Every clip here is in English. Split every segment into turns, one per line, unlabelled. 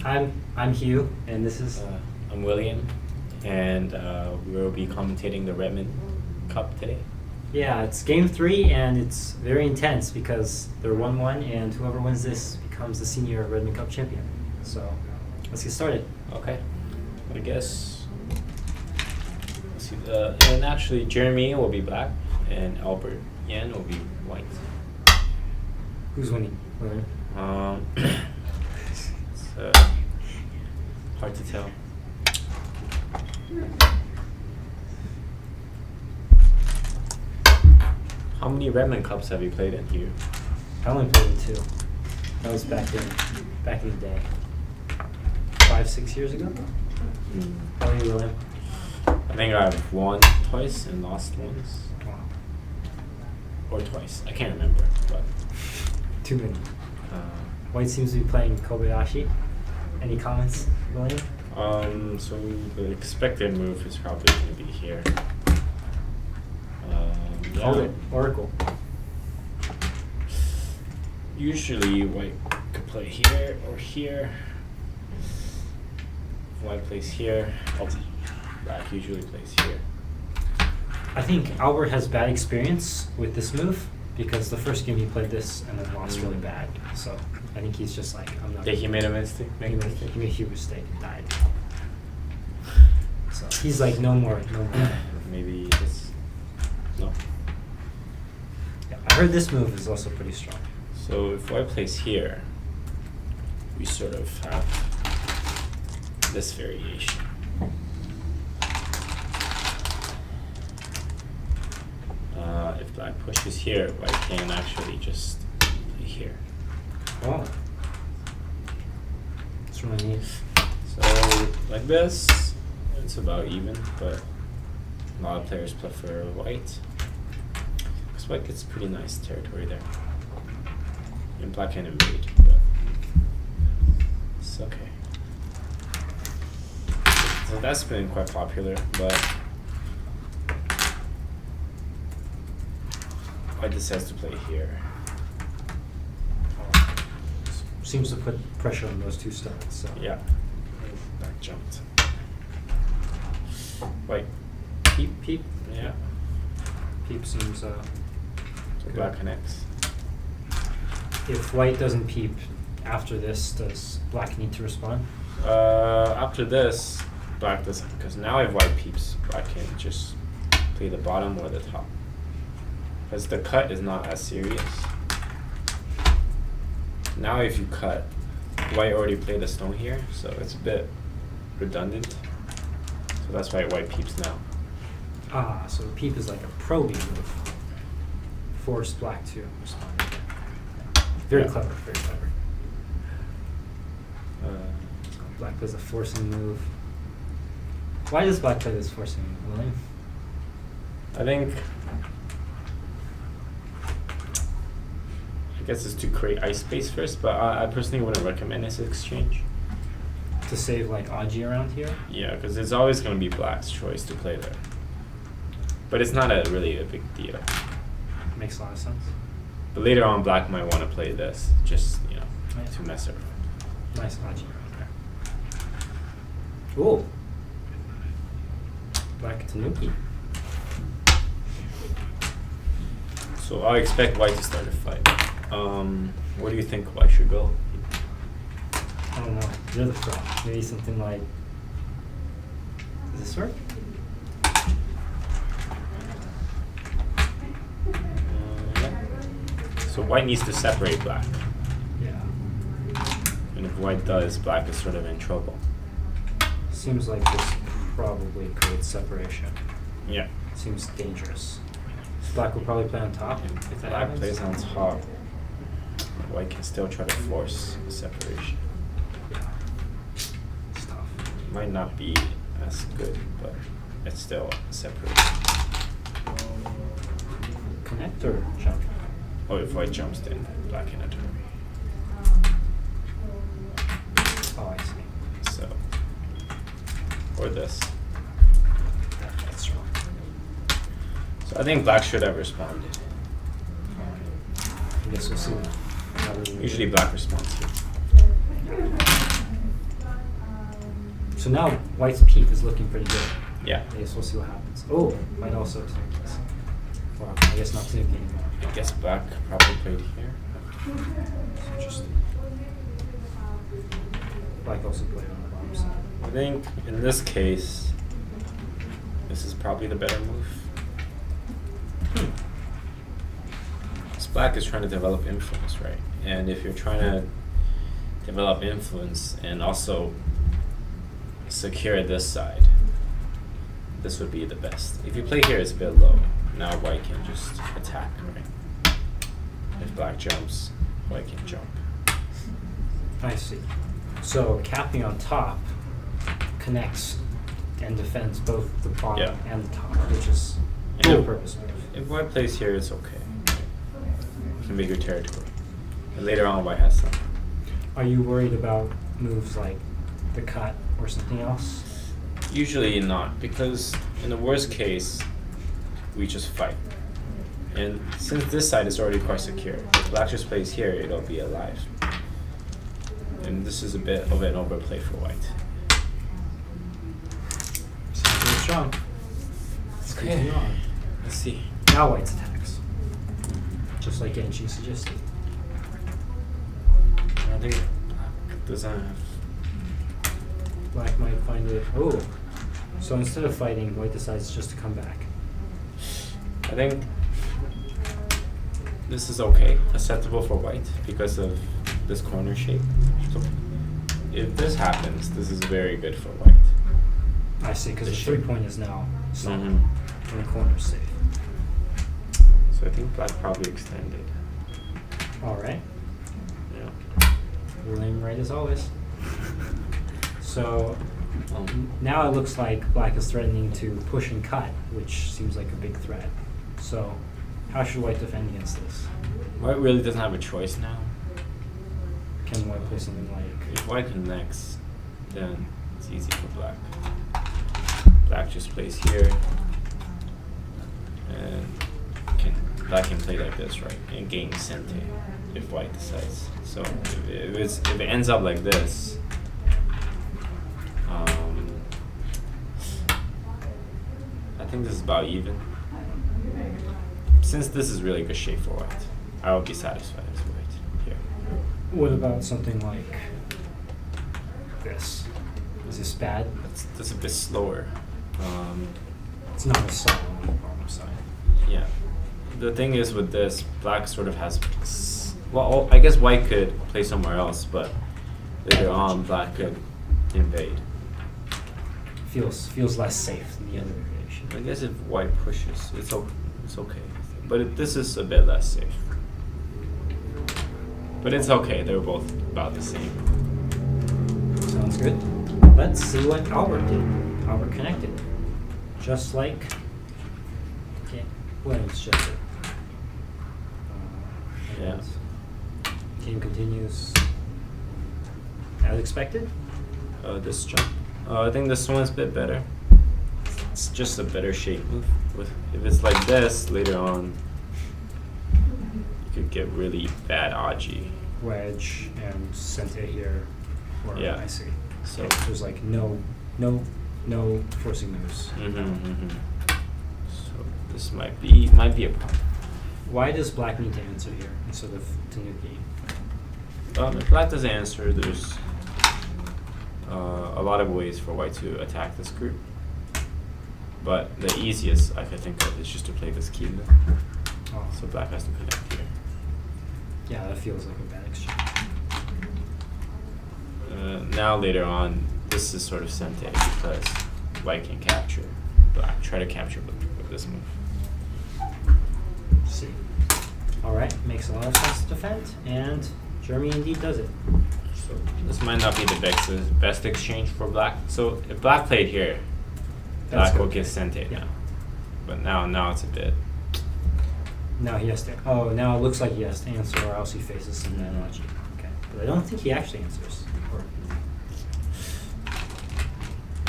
I'm Hugh, and this is
I'm William, and we'll be commentating the Redmond Cup today.
Yeah, it's game 3, and it's very intense because they're 1-1, and whoever wins this becomes the senior Redmond Cup champion. So let's get started.
Okay, I guess. Let's see. And actually, Jeremy will be black, and Albert Yan will be white.
Who's winning?
It's hard to tell. How many Redmond Cups have you played in here?
I only played in 2. That was back in the day. 5-6 years ago? How are you, William?
I think I've won twice and lost once.
Wow.
Or twice. I can't remember, but
Too many. White seems to be playing Kobayashi. Any comments, William?
So the expected move is probably going to be here. Yeah.
Hold it. Oracle.
Usually white could play here or here. White plays here. Black usually plays here.
I think Albert has bad experience with this move because the first game he played this and then lost really bad. So I think he's just like, I'm not.
Think he made a mistake?
He made a huge mistake and died. So he's like, no more.
Maybe it's no.
Yeah, I heard this move is also pretty strong.
So if white plays here, we sort of have this variation. If black pushes here, white can actually just play here.
Oh. That's really neat.
So like this, it's about even, but a lot of players prefer white. Because white gets pretty nice territory there. And black can invade, but it's okay. So that's been quite popular, but white decides to play here.
Seems to put pressure on those two stones. So.
Yeah. Black jumped. White. Peep. Yeah.
Peep seems
So
good.
black connects.
If white doesn't peep after this, does black need to respond?
After this, black doesn't, because now if white peeps, black can just play the bottom or the top. Because the cut is not as serious. Now if you cut, white already played a stone here, so it's a bit redundant. So that's why white peeps now.
Ah, so peep is like a probing move. Force black to respond. Very
Yeah.
clever, very clever. Black plays a forcing move. Why does black play this forcing move, William?
I think, I guess it's to create ice space first, but I personally wouldn't recommend this exchange.
To save like AGA around here?
Yeah, because it's always going to be black's choice to play there. But it's not really a big deal.
Makes a lot of sense.
But later on, black might want to play this, just, to mess around.
Nice AGA around there. Ooh. Black Tanuki.
So I expect white to start a fight. Where do you think white should go?
I don't know. You're the pro. Maybe something like. Does this work?
Yeah. So white needs to separate black.
Yeah.
And if white does, black is sort of in trouble.
Seems like this probably creates separation.
Yeah.
Seems dangerous. Black will probably play on top.
If black plays on top, white can still try to force a separation.
Yeah. It's tough.
Might not be as good, but it's still a separation.
Connect or jump?
Oh, if white jumps, then black can enter.
Oh, I see.
So, or this.
That's strong.
So I think black should have responded.
I guess we'll see.
Usually black responds here.
So now white's peak is looking pretty good.
Yeah.
I guess we'll see what happens. Oh, white also Tanuki this. Well, I guess not Tanuki anymore.
I guess black probably played here.
It's interesting. Black also played on the bottom side.
I think in this case, this is probably the better move. Because black is trying to develop influence, right? And if you're trying to develop influence and also secure this side, this would be the best. If you play here, it's a bit low. Now white can just attack, right? If black jumps, white can jump.
I see. So capping on top connects and defends both the bottom and the top, which is dual purpose move.
If white plays here, it's okay. You can make your territory. And later on, white has some.
Are you worried about moves like the cut or something else?
Usually not, because in the worst case, we just fight. And since this side is already quite secure, if black just plays here, it'll be alive. And this is a bit of an overplay for white.
Sounds really strong. Let's continue on.
Let's see.
Now white's attacks. Just like Gansheng suggested.
I think black doesn't have...
Black might find it. Oh. So instead of fighting, white decides just to come back.
I think this is okay, acceptable for white because of this corner shape. So if this happens, this is very good for white.
I see, because the 3 point is now solid and the corner's safe.
So I think black probably extended.
Alright.
Yeah.
Ruling right as always. So now it looks like black is threatening to push and cut, which seems like a big threat. So how should white defend against this?
White really doesn't have a choice now.
Can white play something like...
If white connects, then it's easy for black. Black just plays here. And black can play like this, right? And gain Sente if white decides. So if it ends up like this, I think this is about even. Since this is really good shape for white, I will be satisfied as white here.
What about something like this? Is this bad?
That's a bit slower.
It's not as solid on the bottom side.
Yeah. The thing is with this, black sort of has... Well, I guess white could play somewhere else, but later on, black could invade.
Feels less safe than the other variation.
I guess if white pushes, it's okay. But this is a bit less safe. But it's okay, they're both about the same.
Sounds good. Let's see what Albert did. Albert connected. Just like... Okay, Williams just did.
Yeah.
Game continues as expected.
This jump. I think this one's a bit better. It's just a better shape move. If it's like this, later on, you could get really bad AGA.
Wedge and Sente here. Or
Yeah.
I see.
So
There's like no forcing moves.
So this might be a problem.
Why does black need to answer here instead of Tanuki?
If black doesn't answer, there's a lot of ways for white to attack this group. But the easiest I could think of is just to play this key move.
Oh.
So black has to connect here.
Yeah, that feels like a bad exchange.
Now later on, this is sort of Sente because white can capture black. Try to capture black with this move.
See. Alright, makes a lot of sense to defend, and Jeremy indeed does it.
So this might not be the best exchange for black. So if black played here,
That's
black will
good.
get Sente
Yeah.
now. But now it's a bit...
Now he has to. Oh, now it looks like he has to answer, or else he faces some analogy. Okay, but I don't think he actually answers. Or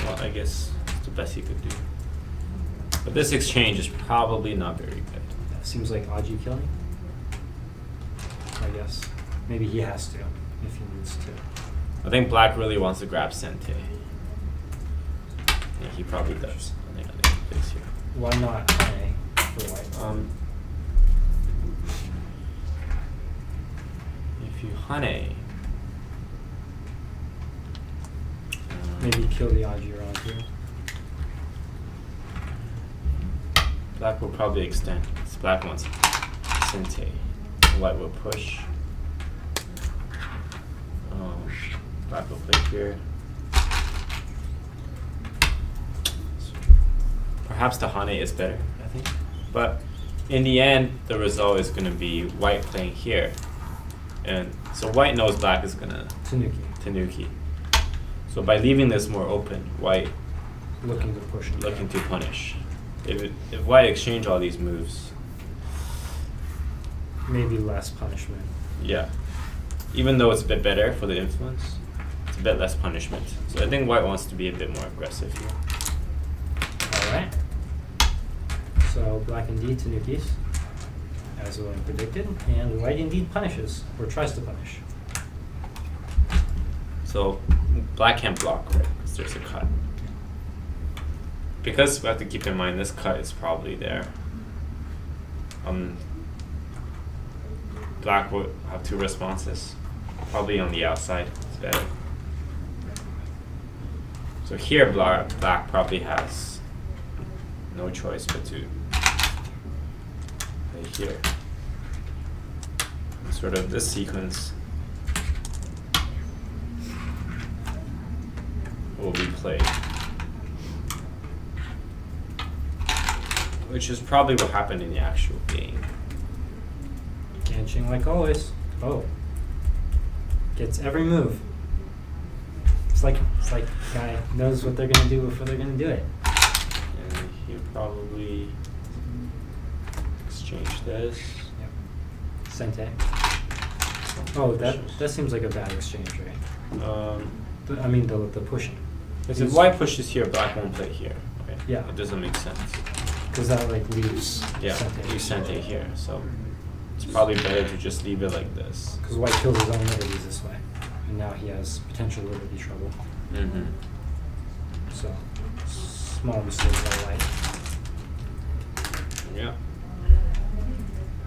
Well, I guess it's the best he could do. But this exchange is probably not very good.
seems like AGA killing. I guess maybe he has to if he needs to.
I think black really wants to grab Sente. Yeah, he probably does. I think he plays here.
Why not high for white?
If you honey,
maybe kill the AGA around here.
black will probably extend. So black wants Sente. White will push. Black will play here. So perhaps the Hane is better, I think. But in the end, the result is going to be white playing here. And so white knows black is going to Tanuki. So by leaving this more open, white
looking to push.
Looking to punish. If white exchange all these moves,
maybe less punishment.
Yeah. Even though it's a bit better for the influence, it's a bit less punishment. So I think white wants to be a bit more aggressive here.
Alright. So black indeed Tanukis, as William predicted, and white indeed punishes, or tries to punish.
So black can't block, right? Because there's a cut. Because we have to keep in mind this cut is probably there. Black will have two responses, probably on the outside. It's better. So here, black probably has no choice but to play here. And sort of this sequence will be played, which is probably what happened in the actual game.
Gansheng like always. Oh. Gets every move. It's like the guy knows what they're gonna do before they're gonna do it.
And he'll probably exchange this.
Yep. Sente. Oh, that seems like a bad exchange, right? I mean the pushing.
Because if white pushes here, black won't play here. Right?
Yeah.
It doesn't make sense.
Because that like leaves
Sente. Leaves Sente here, so it's probably better to just leave it like this.
Because white kills his own liberties this way, and now he has potential liberty trouble.
Mm-hmm.
So small mistake by white.
Yeah.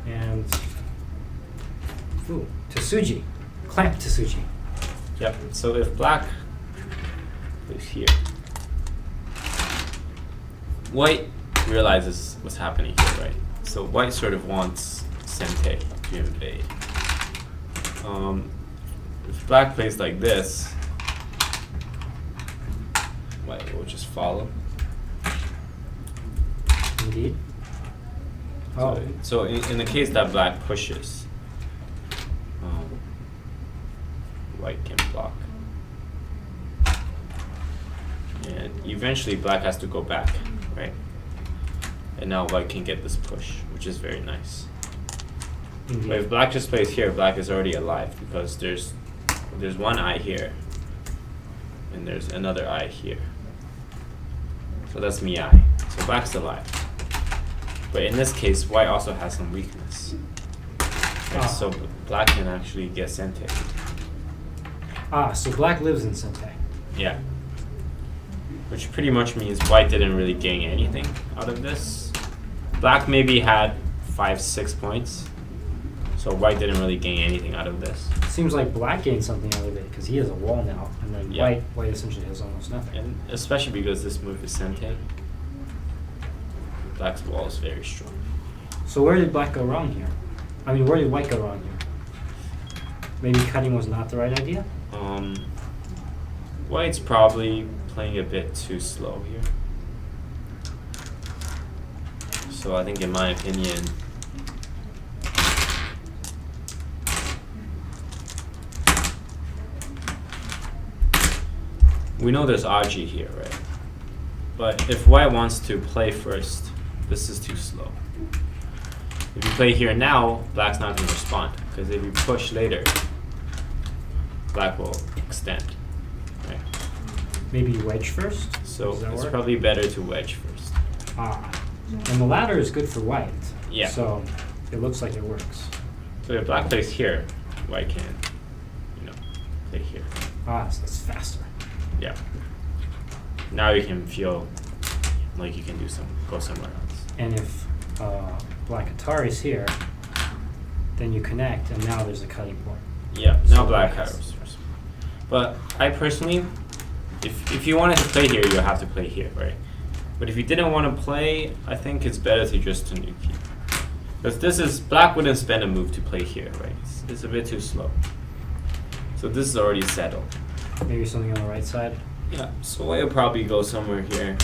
And Tsuji, clamp Tsuji.
Yep. So if black is here, white realizes what's happening here, right? So white sort of wants Sente to invade. If black plays like this, white will just follow.
Indeed. Oh.
So in the case that black pushes, white can block. And eventually black has to go back, right? And now white can get this push, which is very nice.
Indeed.
But if black just plays here, black is already alive because there's one eye here, and there's another eye here. So that's Miai. So black's alive. But in this case, white also has some weakness. Right? So black can actually get Sente.
So black lives in Sente.
Yeah. Which pretty much means white didn't really gain anything out of this. Black maybe had 5-6 points. So white didn't really gain anything out of this.
Seems like black gained something out of it because he has a wall now, and then white essentially has almost nothing.
And especially because this move is Sente, black's wall is very strong.
So where did black go wrong here? I mean, where did white go wrong here? Maybe cutting was not the right idea?
White's probably playing a bit too slow here. So I think in my opinion, we know there's AGA here, right? But if white wants to play first, this is too slow. If you play here now, black's not going to respond. Because if you push later, black will extend. Right?
Maybe wedge first?
So it's probably better to wedge first.
And the ladder is good for white.
Yeah.
So it looks like it works.
So if black plays here, white can, play here.
So it's faster.
Yeah. now you can feel like you can go somewhere else.
And if black Atari's here, then you connect, and now there's a cutting point.
Yeah,
So
now black
yes.
has. But I personally, if you wanted to play here, you have to play here, right? But if you didn't want to play, I think it's better to just to nuke here. Because black wouldn't spend a move to play here, right? It's a bit too slow. So this is already settled.
Maybe something on the right side.
Yeah, so white will probably go somewhere here.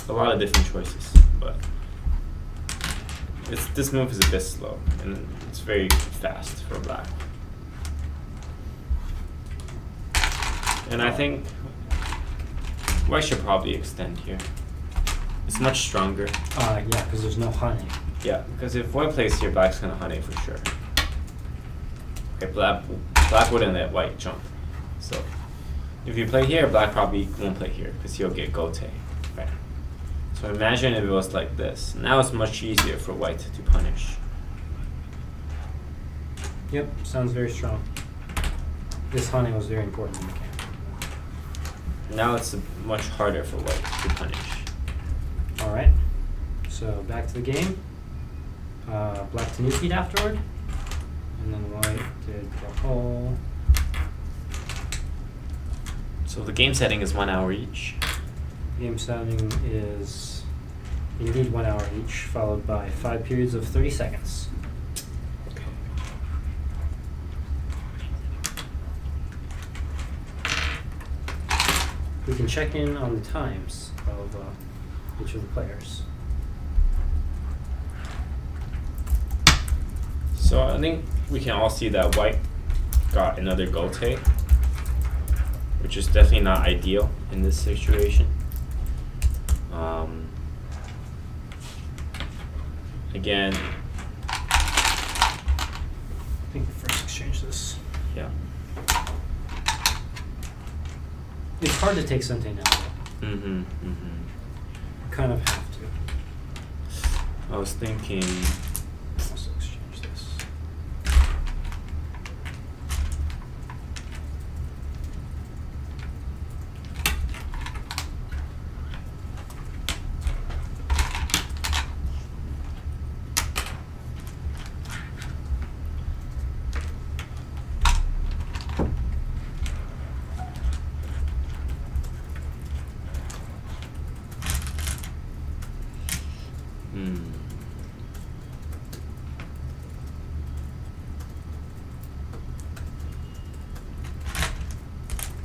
A lot of different choices, but this move is a bit slow, and it's very fast for black. And I think white should probably extend here. It's much stronger.
Yeah, because there's no honey.
Yeah, because if white plays here, black's gonna honey for sure. Okay, black wouldn't let white jump. So if you play here, black probably won't play here because he'll get gote. Right. So imagine if it was like this. Now it's much easier for white to punish.
Yep, sounds very strong. This honey was very important in the game.
Now it's much harder for white to punish.
Alright, so back to the game. Black to nuke afterward. And then white did the hole.
So the game setting is 1 hour each.
Game setting is indeed 1 hour each, followed by 5 periods of 30 seconds.
Okay.
We can check in on the times of each of the players.
So I think we can all see that white got another gote, which is definitely not ideal in this situation. Again,
I think first exchange this.
yeah.
It's hard to take Sente now, though.
You
Kind of have to.
I was thinking,
Also exchange this.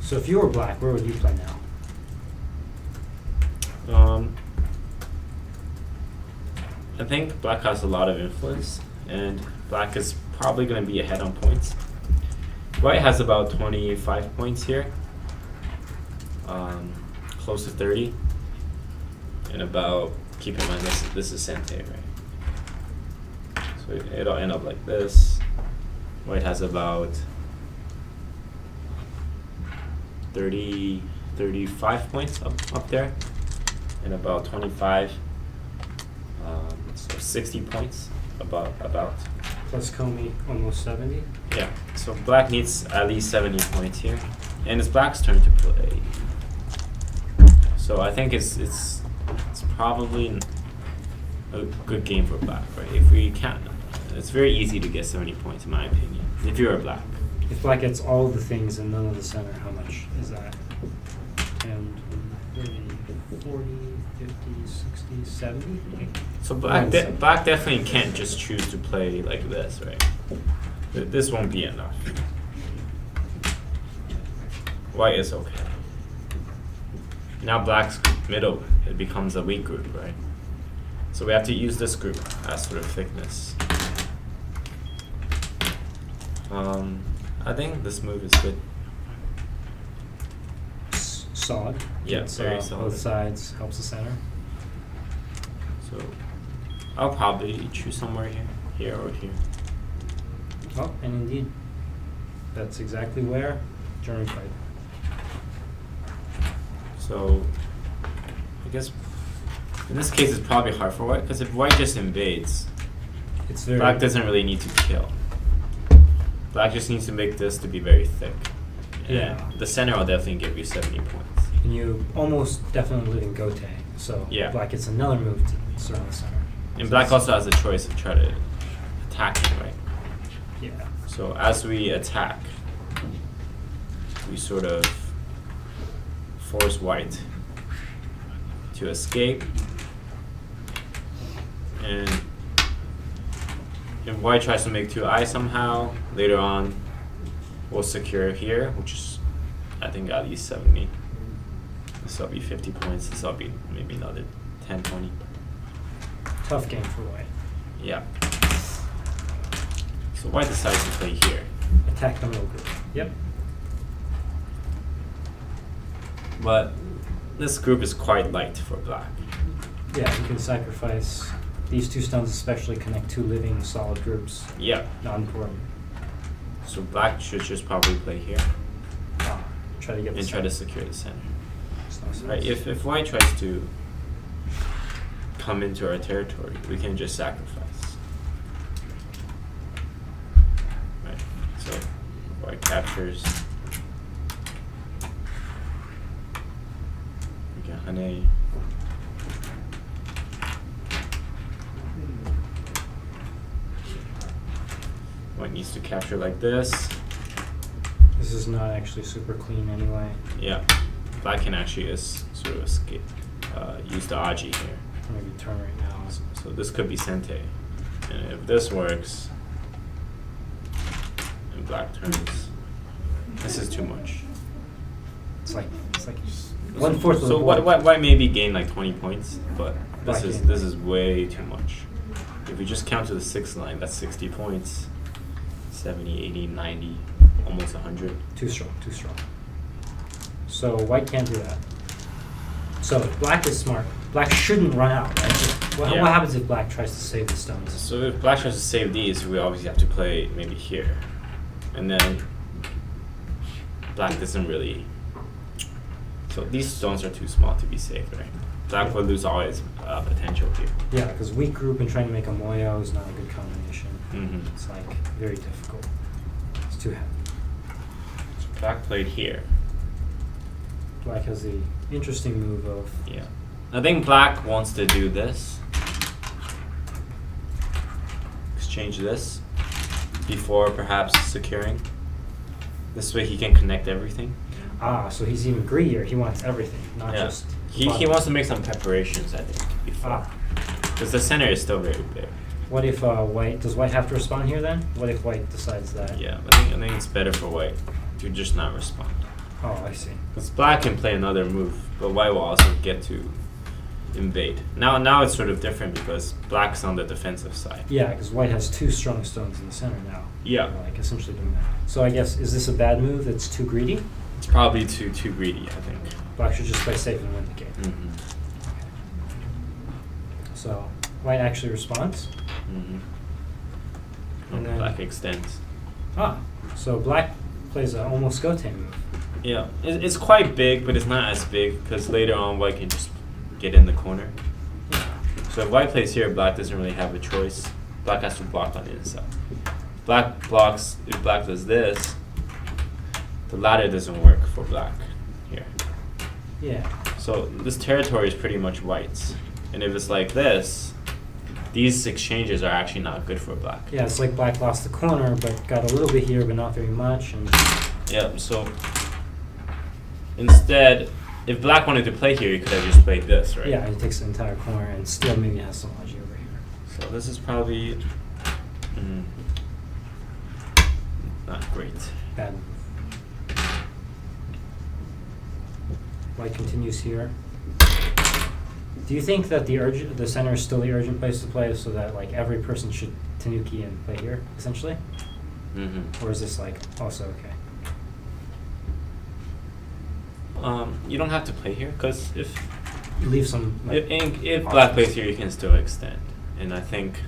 So if you were black, where would you play now?
I think black has a lot of influence, and black is probably going to be ahead on points. White has about 25 points here, close to 30, and about, keep in mind this is Sente, right? So it'll end up like this. White has about 35 points up there, and about 25, so 60 points about.
Plus Comey, almost 70.
Yeah, so black needs at least 70 points here, and it's black's turn to play. So I think it's probably a good game for black, right? If we can't, it's very easy to get 70 points in my opinion, if you're a black.
If black gets all the things and none of the center, how much is that? 10, 30, 40, 50, 60, 70?
So black definitely can't just choose to play like this, right? This won't be enough. White is okay. Now black's middle, it becomes a weak group, right? So we have to use this group as sort of thickness. I think this move is good.
Solid.
Yeah,
It's,
very solid.
Both sides, helps the center.
So I'll probably choose somewhere here or here.
Oh, and indeed, that's exactly where German played.
So I guess in this case it's probably hard for white, because if white just invades,
It's very
black doesn't really need to kill. Black just needs to make this to be very thick.
Yeah.
And the center will definitely give you 70 points.
And you almost definitely live in Gote, so
Yeah.
black gets another move to surround the center.
And
So
black
it's-
also has a choice to try to attack it, right?
Yeah.
So as we attack, we sort of force white to escape. And if white tries to make 2i somehow, later on we'll secure here, which is I think at least 70. This will be 50 points, this will be maybe another 10, 20.
Tough game for white.
Yeah. So white decides to play here.
Attack the middle group. Yep.
But this group is quite light for black.
Yeah, you can sacrifice these 2 stones, especially connect 2 living solid groups.
Yeah.
Not important.
So black should just probably play here
Try to get the
and try
center.
to secure the center.
Makes no sense.
Right, if white tries to come into our territory, we can just sacrifice. Right, so white captures. We get honey. White needs to capture like this.
This is not actually super clean anyway.
Yeah, black can actually sort of escape, use the AGA here.
Maybe turn right now.
So this could be Sente. And if this works, and black turns, this is too much.
It's like 1/4 of the
So
board.
white maybe gain like 20 points, but
Black
this
gain.
is way too much. If we just count to the 6th line, that's 60 points. 70, 80, 90, almost 100.
Too strong, too strong. So white can't do that. So if black is smart, black shouldn't run out, right? What
Yeah.
happens if black tries to save the stones?
So if black tries to save these, we obviously have to play maybe here. And then black doesn't really... So these stones are too small to be saved, right? Black would lose all its potential here.
Yeah, because weak group and trying to make a moyo is not a good combination.
Mm-hmm.
It's like very difficult. It's too heavy.
So black played here.
Black has the interesting move of
Yeah. I think black wants to do this. Exchange this before perhaps securing. This way he can connect everything.
so he's even greedier. He wants everything, not
Yeah.
just
He wants to make some preparations, I think, before. Because the center is still very big.
What if does white have to respond here then? What if white decides that?
Yeah, I think it's better for white to just not respond.
Oh, I see.
Because black can play another move, but white will also get to invade. Now it's sort of different because black's on the defensive side.
Yeah, because white has 2 strong stones in the center now.
Yeah.
They're, like essentially doing that. So I guess, is this a bad move that's too greedy?
It's probably too greedy, I think.
Black should just play safe and win the game.
Mm-hmm.
So white actually responds.
Mm-hmm.
And then-
Black extends.
So black plays an almost Gote move.
Yeah, it's quite big, but it's not as big because later on white can just get in the corner. So if white plays here, black doesn't really have a choice. Black has to block on the inside. Black blocks, if black does this, the ladder doesn't work for black here.
Yeah.
So this territory is pretty much white's. And if it's like this, these exchanges are actually not good for black.
Yeah, it's like black lost the corner, but got a little bit here, but not very much. And
Yeah, so instead, if black wanted to play here, he could have just played this, right?
yeah, he takes the entire corner and still maybe has some logic over here.
So this is probably not great.
Bad move. White continues here. Do you think that the center is still the urgent place to play, so that like every person should Tanuki and play here essentially,
Mm-hmm.
or is this like also okay?
You don't have to play here because if
You leave some. Like,
if black plays here, you can still extend, and I think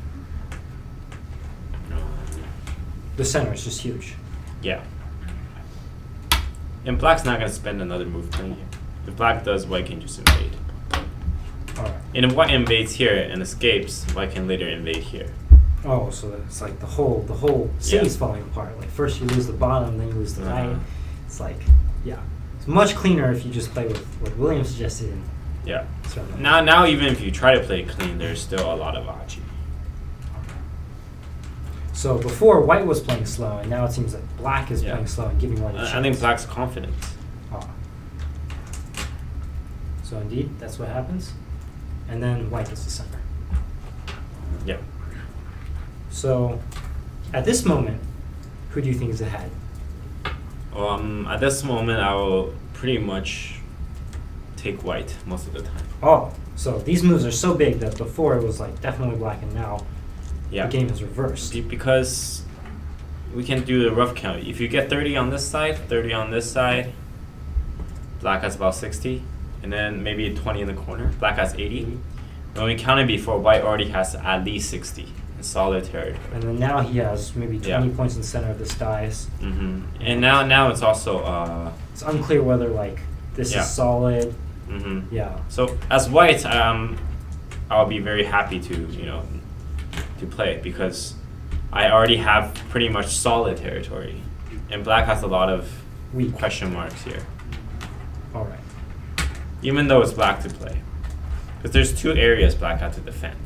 the center is just huge.
yeah. And black's not gonna spend another move playing here. If black does, white can just invade.
All right.
And if white invades here and escapes, white can later invade here.
Oh, so it's like the whole city's falling apart. Like first you lose the bottom, then you lose the right. It's like Yeah. It's much cleaner if you just play with what William suggested. And
Yeah.
certainly.
Now even if you try to play clean, there's still a lot of AGA.
So before white was playing slow, and now it seems that black is
Yeah.
playing slow and giving white a chance.
I think black's confident.
Ah. So indeed, that's what happens. And then white gets the center.
Yeah.
So at this moment, who do you think is ahead?
At this moment, I will pretty much take white most of the time.
Oh, so these moves are so big that before it was like definitely black, and now
Yeah.
the game has reversed.
Because we can do the rough count. If you get 30 on this side, 30 on this side, black has about 60, and then maybe 20 in the corner. Black has 80. When we counted before, white already has at least 60 in solid territory.
And then now he has maybe 20
Yeah.
points in the center of this dice.
And now it's also
It's unclear whether like this
Yeah.
is solid. Yeah.
So as white, I'll be very happy to to play because I already have pretty much solid territory, and black has a lot of
Weak.
question marks here.
All right.
Even though it's black to play, because there's 2 areas black had to defend.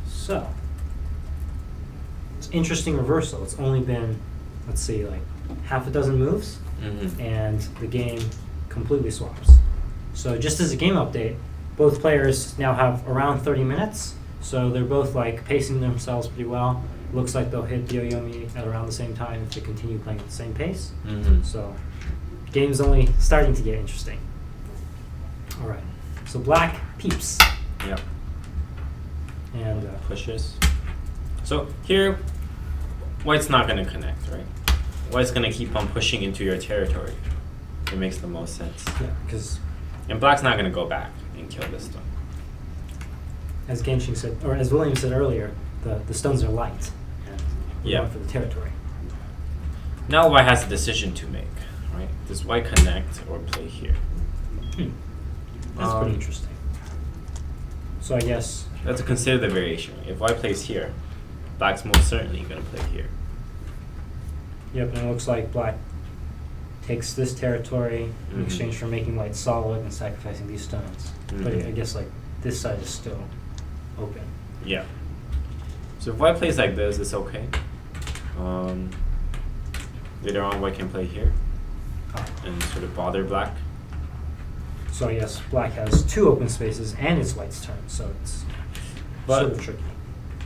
So it's interesting reversal. It's only been, let's see, like half a dozen moves, and the game completely swaps. So just as a game update, both players now have around 30 minutes. So they're both like pacing themselves pretty well. Looks like they'll hit the Yoyomi at around the same time if they continue playing at the same pace. So game's only starting to get interesting. All right. So black peeps.
Yep.
And
Pushes. So here, white's not going to connect, right? White's going to keep on pushing into your territory. It makes the most sense.
yeah, because
And black's not going to go back and kill this stone.
as Gansheng said, or as William said earlier, the stones are light. And we're
Yeah.
going for the territory.
Now white has a decision to make, right? Does white connect or play here?
That's pretty interesting. So I guess
You have to consider the variation. If white plays here, black's most certainly going to play here.
yep, and it looks like black takes this territory in
Mhm.
exchange for making white solid and sacrificing these stones. But
Mhm.
I guess like this side is still open.
Yeah. So if white plays like this, it's okay. Later on, white can play here
Ah.
and sort of bother black.
So I guess black has 2 open spaces and it's white's turn, so it's
But-
sort of tricky.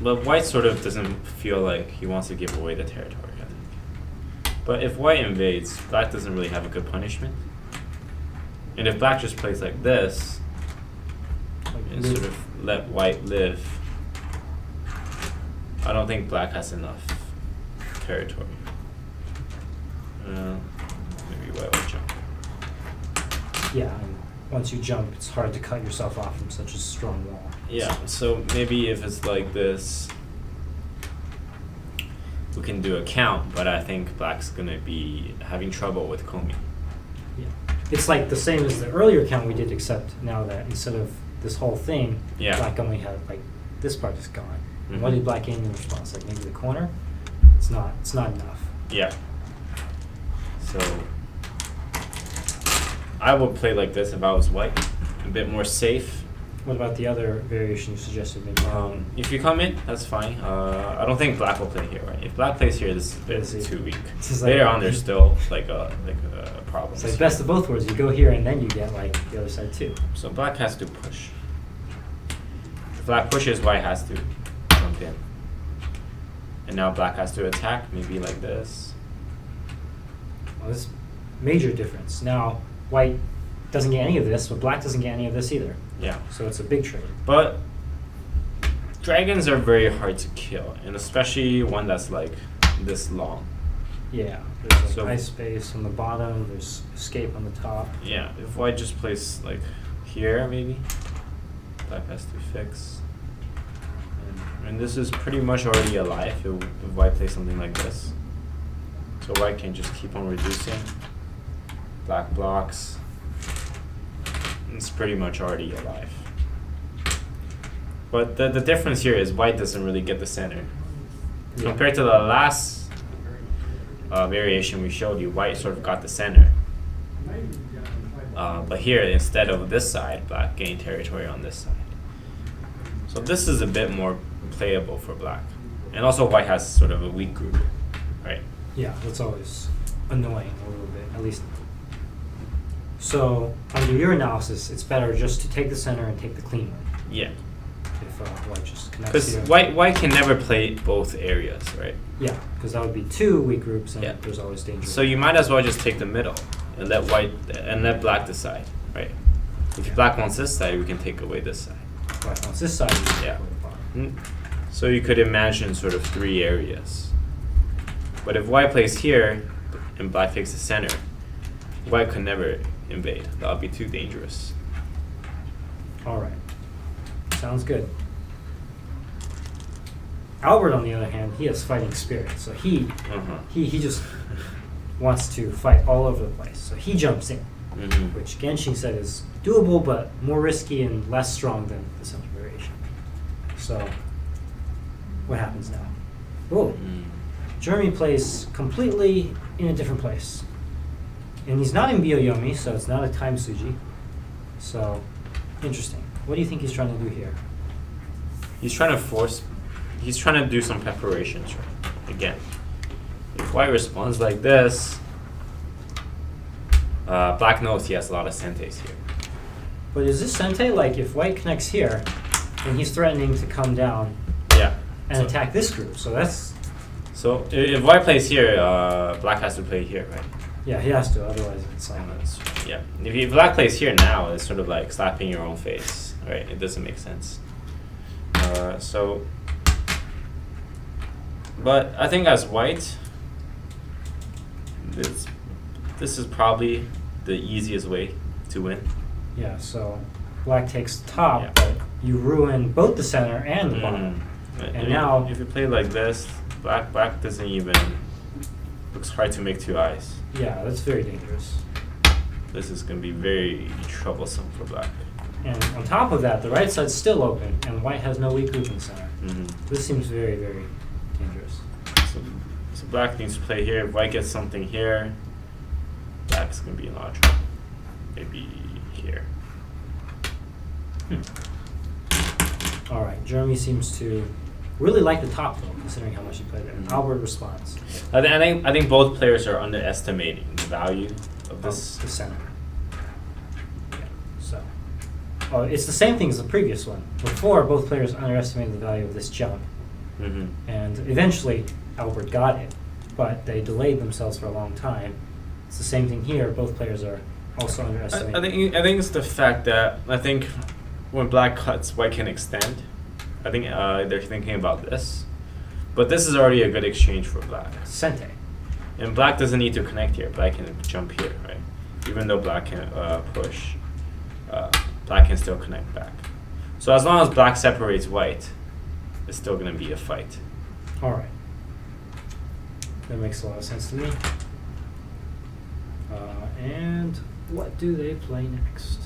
But white sort of doesn't feel like he wants to give away the territory, I think. But if white invades, black doesn't really have a good punishment. And if black just plays like this, and sort of let white live, I don't think black has enough territory. Maybe white will jump.
Yeah, and once you jump, it's hard to cut yourself off from such a strong wall.
Yeah, so maybe if it's like this, we can do a count, but I think black's gonna be having trouble with Komi.
Yeah. It's like the same as the earlier count we did, except now that instead of this whole thing,
Yeah.
black only had like this part is gone. And what
Mhm.
did black gain in response? Like maybe the corner? It's not enough.
Yeah. So I would play like this if I was white, a bit more safe.
What about the other variation you suggested? Maybe
If you come in, that's fine. I don't think black will play here, right? If black plays here, this is a bit
This is-
too weak.
this is like-
Later on, there's still like a problem.
it's like best of both worlds. You go here and then you get like the other side too.
So black has to push. If black pushes, white has to jump in. And now black has to attack, maybe like this.
Well, this major difference. Now white doesn't get any of this, but black doesn't get any of this either.
Yeah.
So it's a big trade.
But dragons are very hard to kill, and especially one that's like this long.
Yeah. There's like
So-
ice space on the bottom. There's escape on the top.
Yeah, if white just plays like here, maybe black has to fix. And this is pretty much already alive if white plays something like this. So white can just keep on reducing. Black blocks. It's pretty much already alive. But the difference here is white doesn't really get the center.
Yeah.
Compared to the last variation we showed you, white sort of got the center. But here, instead of this side, black gained territory on this side. So this is a bit more playable for black. And also white has sort of a weak group, right?
Yeah, that's always annoying a little bit, at least. So, under your analysis, it's better just to take the center and take the clean one.
Yeah.
If white just connects
Because
here.
white can never play both areas, right?
Yeah, because that would be two weak groups, and
Yeah.
there's always danger.
So you might as well just take the middle and let black decide, right? If
Yeah.
black wants this side, we can take away this side.
Black wants this side. You can
Yeah.
go to the bottom.
So you could imagine sort of 3 areas. But if white plays here and black takes the center, white could never invade. That would be too dangerous.
All right. Sounds good. Albert, on the other hand, he has fighting spirit, so he just wants to fight all over the place. So he jumps in, which Gansheng said is doable, but more risky and less strong than the center variation. So, what happens now? Oh, Jeremy plays completely in a different place. And he's not in Byoyomi, so it's not a time Suji. So, interesting. What do you think he's trying to do here?
He's trying to do some preparations, right? Again, if white responds like this, black knows he has a lot of sentes here.
But is this Sente, like, if white connects here, then he's threatening to come down and attack this group, so that's...
So if white plays here, black has to play here, right?
Yeah, he has to, otherwise it's like...
Yeah. If black plays here now, it's sort of like slapping your own face, right? It doesn't make sense. But I think as white, this is probably the easiest way to win.
Yeah, so black takes the top,
Yeah.
but you ruin both the center and the bottom. And now...
if you play like this, black doesn't even... Looks hard to make 2 eyes.
Yeah, that's very dangerous.
This is going to be very troublesome for black.
And on top of that, the right side's still open, and white has no weak group in the center. This seems very, very dangerous.
So black needs to play here. If white gets something here, black's going to be in a lot of trouble. Maybe here.
All right, Jeremy seems to really like the top, though, considering how much he played there. Albert responds.
I think both players are underestimating the value of this.
The center. Yeah, so. Oh, it's the same thing as the previous one. Before, both players underestimated the value of this jump. And eventually, Albert got it, but they delayed themselves for a long time. It's the same thing here. Both players are also underestimating.
I think it's the fact that when black cuts, white can extend. I think they're thinking about this. But this is already a good exchange for black.
Sente.
And black doesn't need to connect here. Black can jump here, right? Even though black can push, black can still connect back. So as long as black separates white, it's still going to be a fight.
All right. That makes a lot of sense to me. And what do they play next?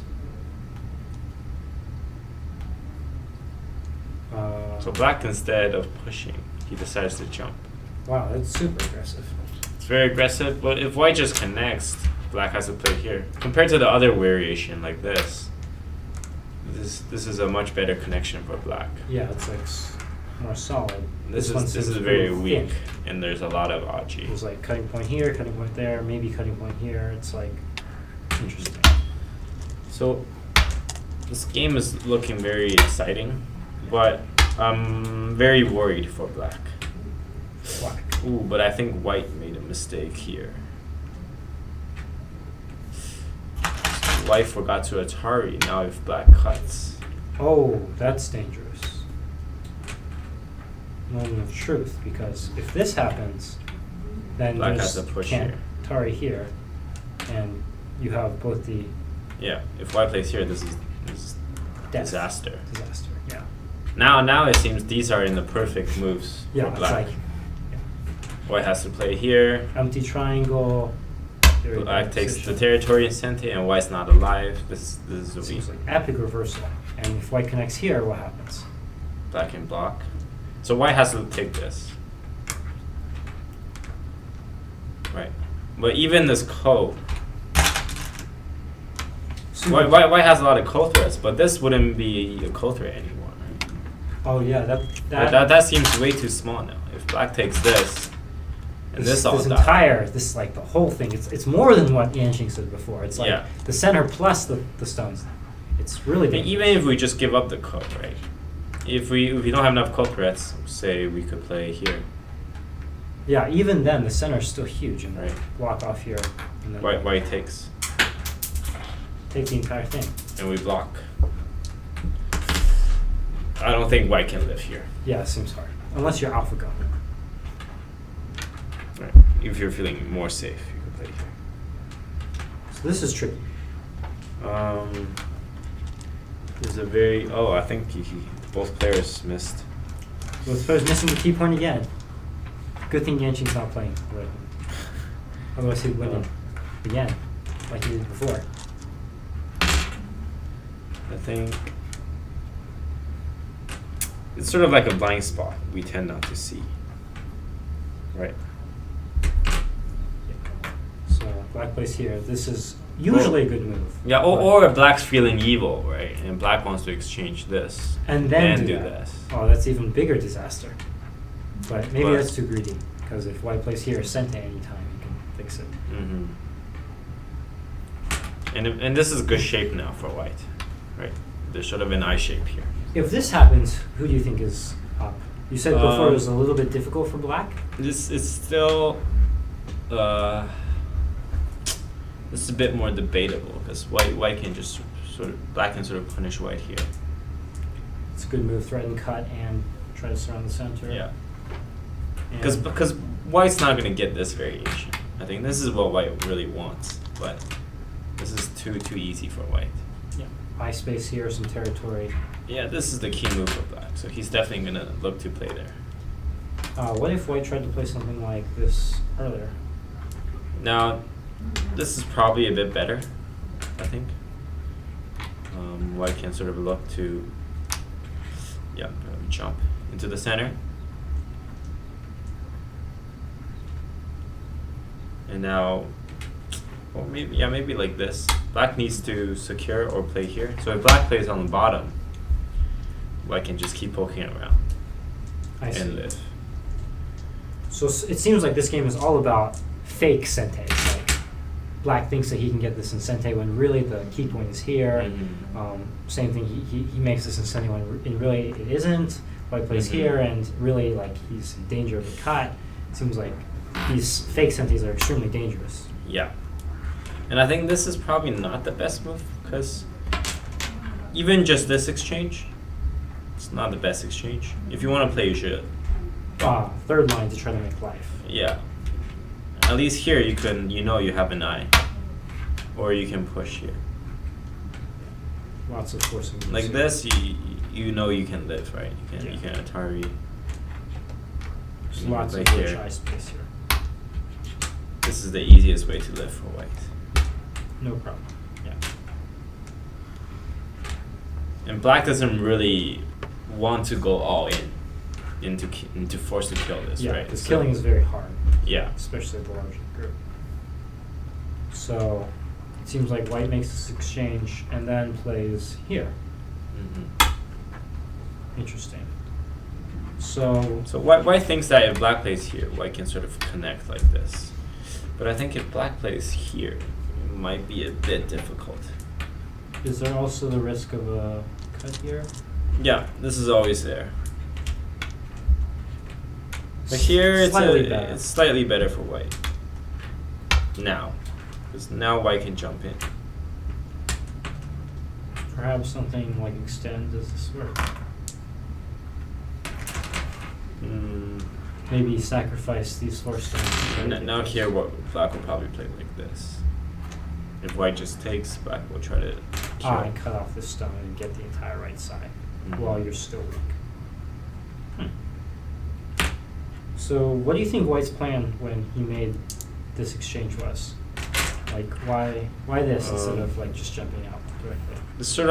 So black, instead of pushing, he decides to jump.
Wow, that's super aggressive.
It's very aggressive, but if white just connects, black has to play here. Compared to the other variation like this is a much better connection for black.
Yeah, it's like more solid.
This
one
is
seems
very
really
weak,
thin.
and there's a lot of AGA.
There's like cutting point here, cutting point there, maybe cutting point here. It's like interesting.
So this game is looking very exciting, but I'm very worried for black.
Black.
Ooh, but I think white made a mistake here. White forgot to Atari. Now if black cuts.
Oh, that's dangerous. Moment of truth, because if this happens, then
Black
there's
has to push
can't
here.
Atari here, and you have both the
Yeah, if white plays here, this is
death.
disaster.
Disaster. Yeah.
Now it seems these are in the perfect moves
Yeah,
for
it's
black.
like
White has to play here.
empty triangle. Very
Black
bad
takes the
position.
territory in Sente, and white's not alive. This is a weak.
Seems like epic reversal. And if white connects here, what happens?
Black can block. So white has to take this. But even this ko,
So
white has a lot of ko threats, but this wouldn't be a ko threat anymore, right?
Oh yeah,
But that seems way too small now. If black takes this, and this all
entire, this like the whole thing, it's more than what Gansheng said before. It's like the center plus the stones. It's really big.
Even if we just give up the ko, right? If we don't have enough ko threats, say we could play here.
Yeah, even then the center is still huge, and
right.
Block off here. And then
White takes.
Take the entire thing.
And we block. I don't think white can live here.
Yeah, it seems hard. Unless you're AlphaGo.
Right. If you're feeling more safe, you can play here.
So this is tricky.
There's a very... Oh, I think both players missed.
Both players missing the key point again. Good thing Gansheng's not playing Redmond. Otherwise he'd win it again, like he did before.
I think it's sort of like a blind spot we tend not to see, right?
So black plays here. This is usually a good move.
Yeah, or if black's feeling evil, right, and black wants to exchange this
and then
do this.
Oh, that's even bigger disaster. But maybe that's too greedy, because if white plays here, Sente anytime, you can fix it.
Mm-hmm. And this is a good shape now for white. Right, there's sort of an I shape here.
If this happens, who do you think is up? You said before it was a little bit difficult for black.
This is still, this is a bit more debatable because white can just black can sort of punish white here.
It's a good move, threaten, cut, and try to surround the center.
Yeah. Because white's not going to get this variation. I think this is what white really wants, but this is too easy for white.
Yeah. Eye space here, some territory.
Yeah, this is the key move for black, so he's definitely going to look to play there.
What if white tried to play something like this earlier?
Now, this is probably a bit better, I think. White can sort of look to, jump into the center. And now, well, maybe like this. Black needs to secure or play here. So if black plays on the bottom, white can just keep poking around and live.
So it seems like this game is all about fake Sente. It's like black thinks that he can get this in Sente when really the key point is here. Mm-hmm. Same thing, he makes this in Sente when really it isn't. White plays here and really like he's in danger of a cut. It seems like these fake Sentes are extremely dangerous.
Yeah. And I think this is probably not the best move because even just this exchange, it's not the best exchange. If you want to play, you should.
Third line to try to make life.
Yeah. At least here you can, you have an eye. Or you can push here.
Lots of forcing moves.
Like this, you know you can live, right? You can Atari.
There's lots of rich eye space here.
This is the easiest way to live for white.
No problem. Yeah.
And black doesn't really want to go all in to force to kill this, right?
This killing is very hard.
Yeah.
Especially the larger group. So it seems like white makes this exchange and then plays here. Mm-hmm. Interesting. So
white thinks that if black plays here, white can sort of connect like this. But I think if black plays here, it might be a bit difficult.
Is there also the risk of a cut here?
Yeah, this is always there. But here it's slightly better for white. Now. Because now white can jump in.
Perhaps something like extend, does this work? Maybe sacrifice these 4 stones.
Now here black will probably play like this. If white just takes, black will try to kill.
And cut off this stone and get the entire right side while you're still weak. So what do you think white's plan when he made this exchange was? Like why this instead of like just jumping out directly?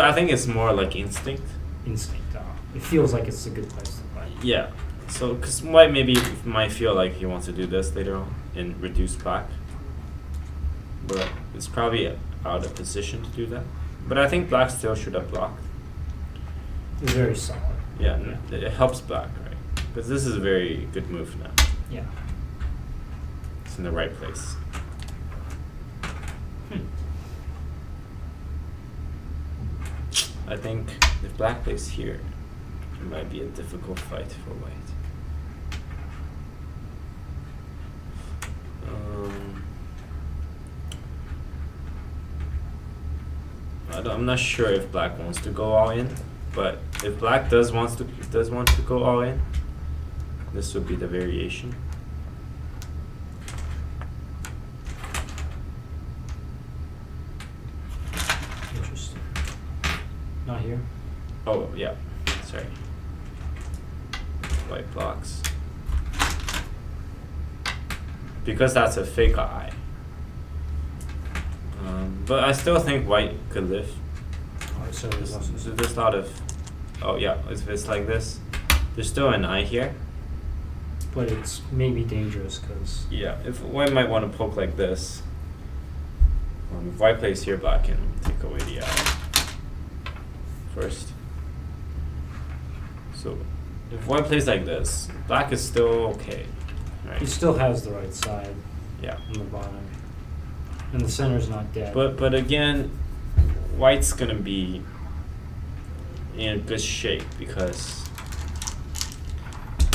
I think it's more like instinct.
Instinct. It feels like it's a good place to play.
Yeah. So because white maybe might feel like he wants to do this later on and reduce black. but it's probably out of position to do that. But I think black still should have blocked.
It's very solid.
Yeah, it helps black, right? Because this is a very good move now.
Yeah.
It's in the right place. I think if black plays here, it might be a difficult fight for white. I'm not sure if black wants to go all in, but if black does want to go all in, this would be the variation.
Interesting. Not here.
Oh yeah, sorry. White blocks. Because that's a fake eye. But I still think white could live.
Oh, so
there's a lot of, oh yeah, if it's like this, there's still an eye here.
But it's maybe dangerous because.
Yeah, if white might want to poke like this. If white plays here, black can take away the eye first. So if white plays like this, black is still okay. Right?
He still has the right side.
Yeah.
On the bottom. And the center's not dead.
But again, white's gonna be in good shape because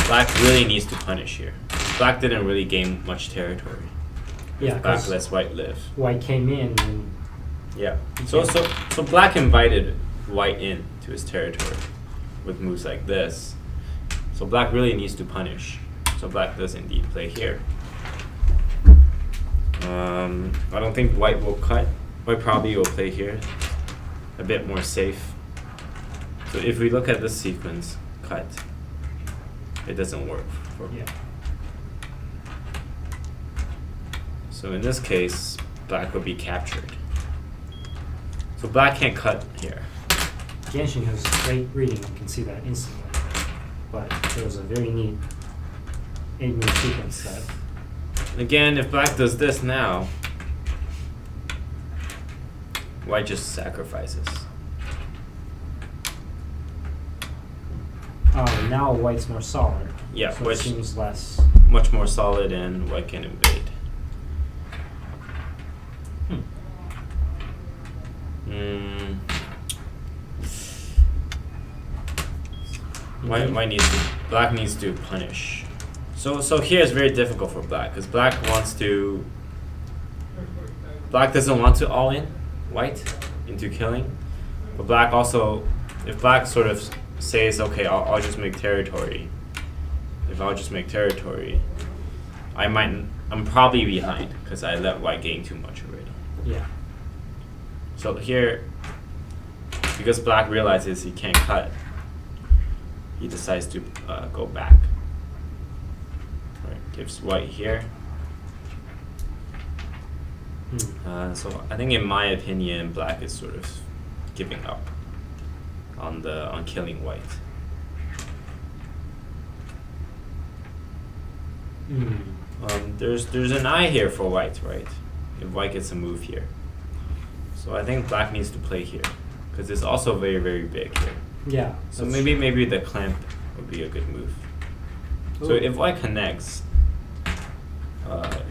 black really needs to punish here. Black didn't really gain much territory.
Yeah,
black lets white live.
White came in and
yeah. So black invited white in to his territory with moves like this. So black really needs to punish. So black does indeed play here. I don't think white will cut. White probably will play here, a bit more safe. So if we look at this sequence, cut, it doesn't work.
Yeah.
So in this case, black would be captured. So black can't cut here.
Gansheng has great reading, you can see that instantly. But there was a very neat 8-move sequence that.
Again, if black does this now, white just sacrifices.
Now white's more solid.
Yeah,
so
white
it seems less.
Much more solid, and white can invade. White needs to, black needs to punish. So here is very difficult for black because black doesn't want to all in white into killing, but black also, if black sort of says okay, I'll just make territory. If I'll just make territory, I'm probably behind because I let white gain too much already.
Yeah.
So here, because black realizes he can't cut, he decides to go back. Gives white here. So I think in my opinion, black is sort of giving up on killing white. There's an eye here for white, right? If white gets a move here. So I think black needs to play here because it's also very, very big here.
Yeah.
So maybe the clamp would be a good move. Ooh. So if white connects,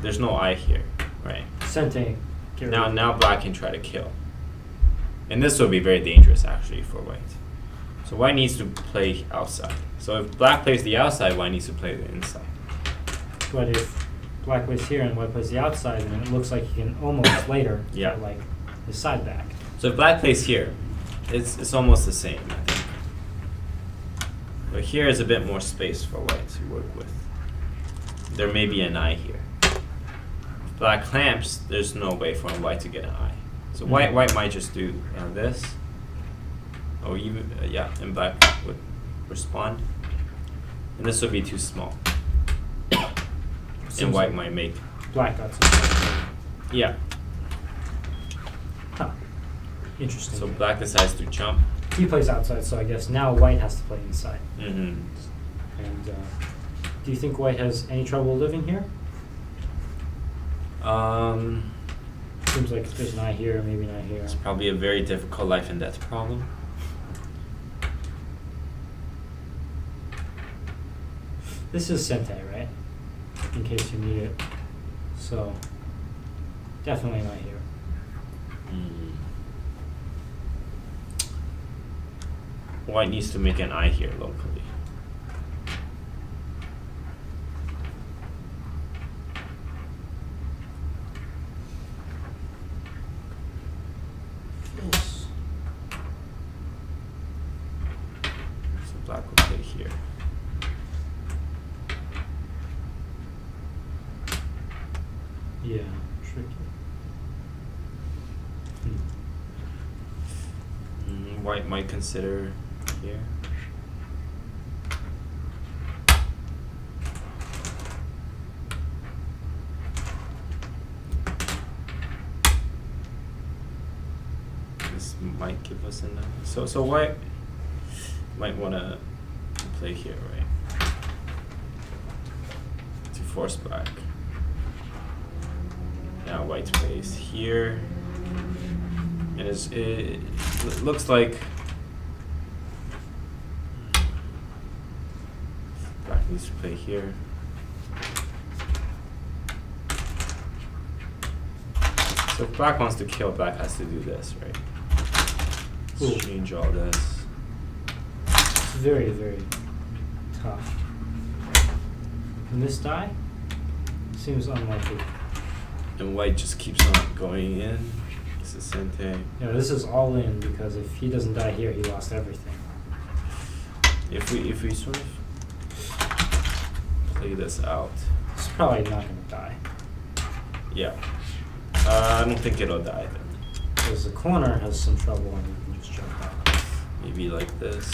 there's no eye here, right?
Sente.
Now black can try to kill. And this will be very dangerous actually for white. So white needs to play outside. So if black plays the outside, white needs to play the inside.
But if black plays here and white plays the outside, then it looks like he can almost later get like his side back.
So if black plays here, it's almost the same, I think. But here is a bit more space for white to work with. There may be an eye here. If black clamps, there's no way for white to get an eye. So white might just do this. Or even, and black would respond. And this would be too small. And white might make.
Black got some.
Yeah.
Huh. Interesting.
So black decides to jump.
He plays outside, so I guess now white has to play inside.
Mm-hmm.
And do you think white has any trouble living here? Seems like there's an eye here, maybe not here.
It's probably a very difficult life and death problem.
This is Sente, right? In case you need it. So, definitely not here.
White needs to make an eye here locally.
Yes.
So black will play here.
Yeah, tricky.
White might consider here. This might give us enough. So white might want to play here, right? To force black. Now white plays here. And it looks like black needs to play here. So if black wants to kill, black has to do this, right?
Ooh.
Change all this.
It's very, very tough. Can this die? Seems unlikely.
And white just keeps on going in. This is Sente.
Yeah, this is all in because if he doesn't die here, he lost everything.
If we sort of play this out.
It's probably not going to die.
Yeah. I don't think it'll die then.
Because the corner has some trouble and you can just jump out.
Maybe like this.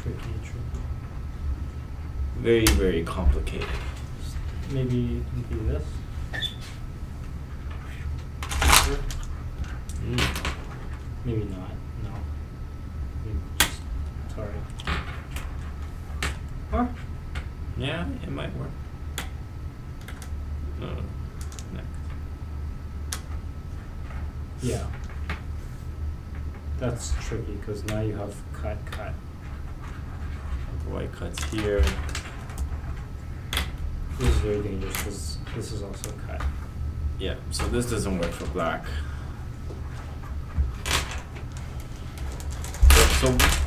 Tricky.
Very, very complicated.
Maybe this. Maybe not. No. Maybe just sorry. Or
Yeah, it might work. No.
yeah. That's tricky because now you have cut.
The white cuts here.
This is very dangerous because this is also cut.
Yeah, so this doesn't work for black.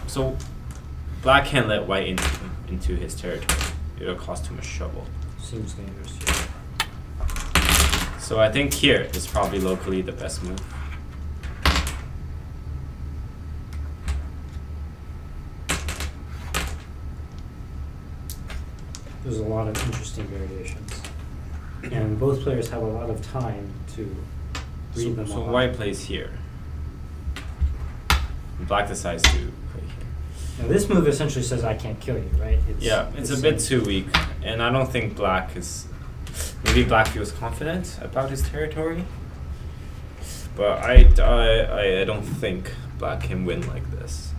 So black can't let white into his territory. It'll cost too much trouble.
Seems dangerous, yeah.
So I think here is probably locally the best move.
There's a lot of interesting variations. And both players have a lot of time to read them all.
So white plays here. And black decides to play here.
Now this move essentially says I can't kill you, right?
It's a bit too weak, and I don't think black is. Maybe black feels confident about his territory, but I don't think black can win like this.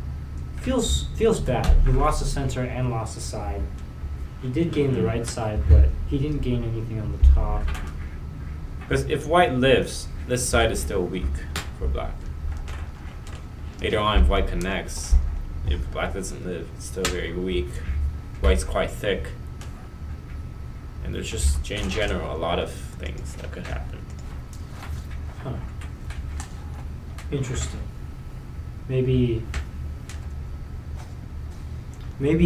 Feels bad. He lost the center and lost the side. He did gain the right side, but he didn't gain anything on the top.
Because if white lives, this side is still weak for black. Later on, if white connects, if black doesn't live, it's still very weak. White's quite thick. And there's just, in general, a lot of things that could happen.
Huh. Interesting. Maybe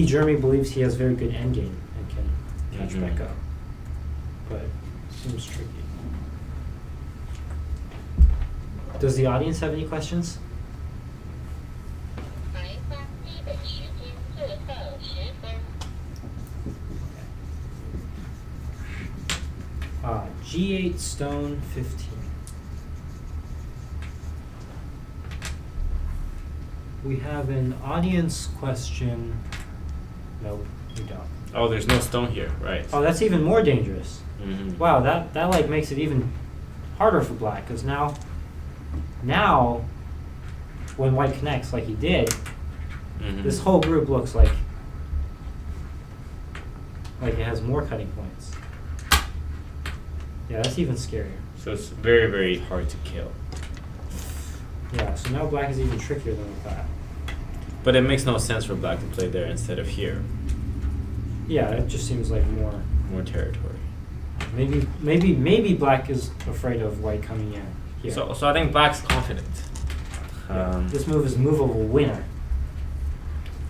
Jeremy believes he has very good endgame and can catch back up. But it seems tricky. Does the audience have any questions? G8 stone 15. We have an audience question. No, we don't.
Oh, there's no stone here, right?
Oh, that's even more dangerous.
Mm-hmm.
Wow, that like makes it even harder for black because now when white connects like he did, this whole group looks like it has more cutting points. Yeah, that's even scarier.
So it's very, very hard to kill.
Yeah, so now black is even trickier than we thought.
But it makes no sense for black to play there instead of here.
Yeah, it just seems like more
territory.
Maybe black is afraid of white coming in here.
So I think black's confident.
This move is move of a winner.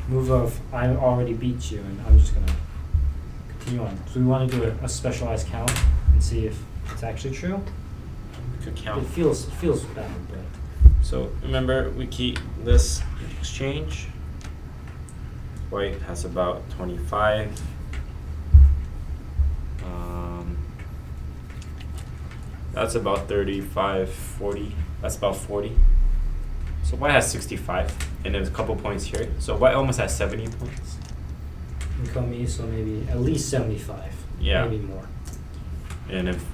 Move of I already beat you, and I'm just gonna continue on. So we want to do a specialized count and see if it's actually true.
Good count.
It feels bad, but.
So remember, we keep this exchange. White has about 25. That's about 35, 40. That's about 40. So white has 65, and there's a couple points here. So white almost has 70 points.
And Komi, so maybe at least 75.
Yeah.
Maybe more.
And if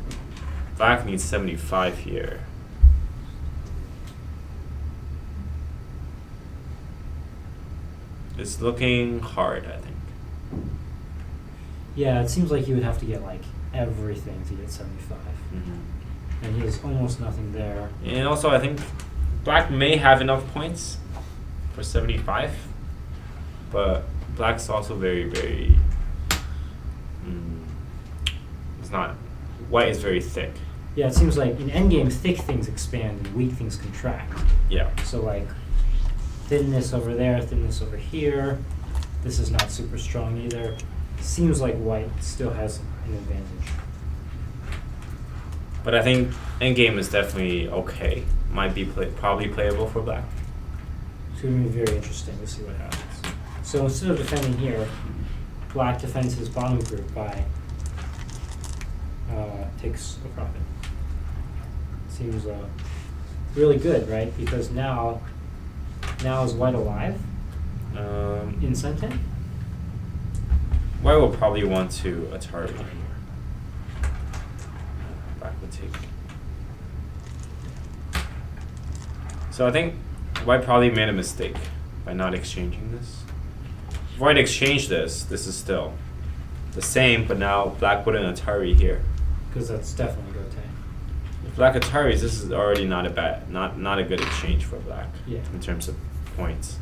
black needs 75 here. It's looking hard, I think.
Yeah, it seems like he would have to get like everything to get 75. And he has almost nothing there.
And also, I think black may have enough points for 75, but black's also very, very. It's not. White is very thick.
Yeah, it seems like in endgame, thick things expand and weak things contract.
Yeah.
So like thinness over there, thinness over here. This is not super strong either. Seems like white still has an advantage.
But I think endgame is definitely okay. Might be probably playable for black.
It's going to be very interesting to see what happens. So instead of defending here, black defends his bottom group by takes a profit. Seems really good, right? Because now is white alive in Sente?
White will probably want to Atari here. Black would take. So I think white probably made a mistake by not exchanging this. If white exchanged this, this is still the same, but now black put an Atari here.
Because that's definitely Goten.
If black Ataris, this is already not a good exchange for black in terms of points.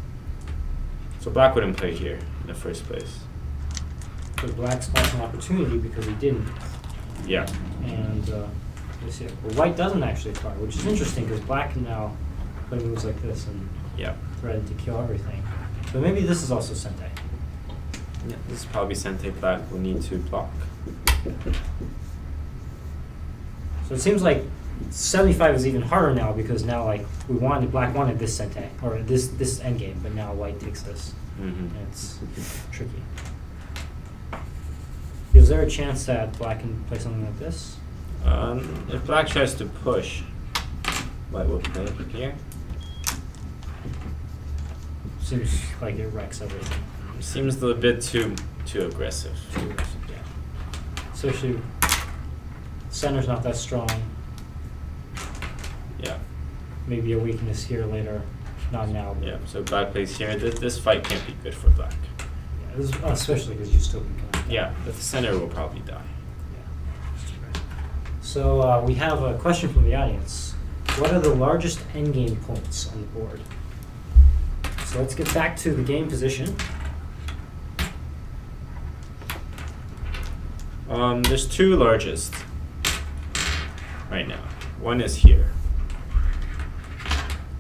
So black wouldn't play here in the first place.
But black's lost an opportunity because he didn't.
Yeah.
And let's see. Well, white doesn't actually try, which is interesting because black can now play moves like this and threaten to kill everything. But maybe this is also Sente.
Yeah, this is probably Sente. Black will need to block.
So it seems like 75 is even harder now because now like black wanted this Sente or this endgame, but now white takes this. And it's tricky. Is there a chance that black can play something like this?
If black tries to push, white will play here.
Seems like it wrecks everything.
Seems a little bit too aggressive.
Yeah. Especially center's not that strong.
Yeah.
Maybe a weakness here later. Not now. But
yeah. So black plays here. This fight can't be good for black.
Yeah, especially because you still can connect.
Yeah, but the center will probably die.
Yeah. So we have a question from the audience. What are the largest endgame points on the board? So let's get back to the game position.
There's two largest right now. One is here.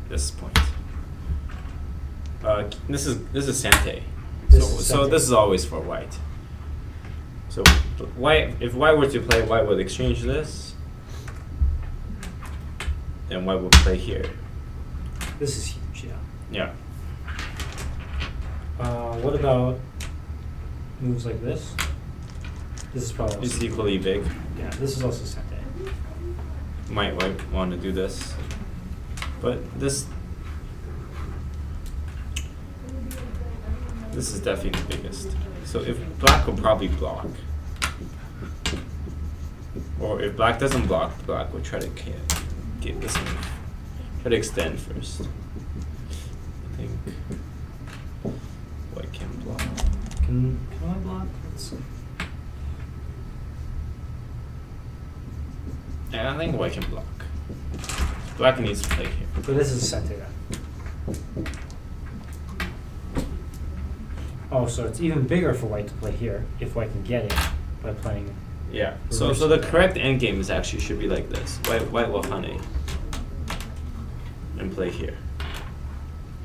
This point. This is Sente. So this is always for white. So if white were to play, white would exchange this. Then white would play here.
This is huge, yeah.
Yeah.
What about moves like this? This is probably
It's equally big.
Yeah, this is also Sente.
Might want to do this. But this is definitely the biggest. So if black will probably block. Or if black doesn't block, black will try to get this move. Try to extend first. I think white can block.
Can I block? Let's see.
Yeah, I think white can block. Black needs to play here.
So this is a center then. Oh, so it's even bigger for white to play here if white can get it by playing.
Yeah. So the correct endgame is actually should be like this. White will honey and play here.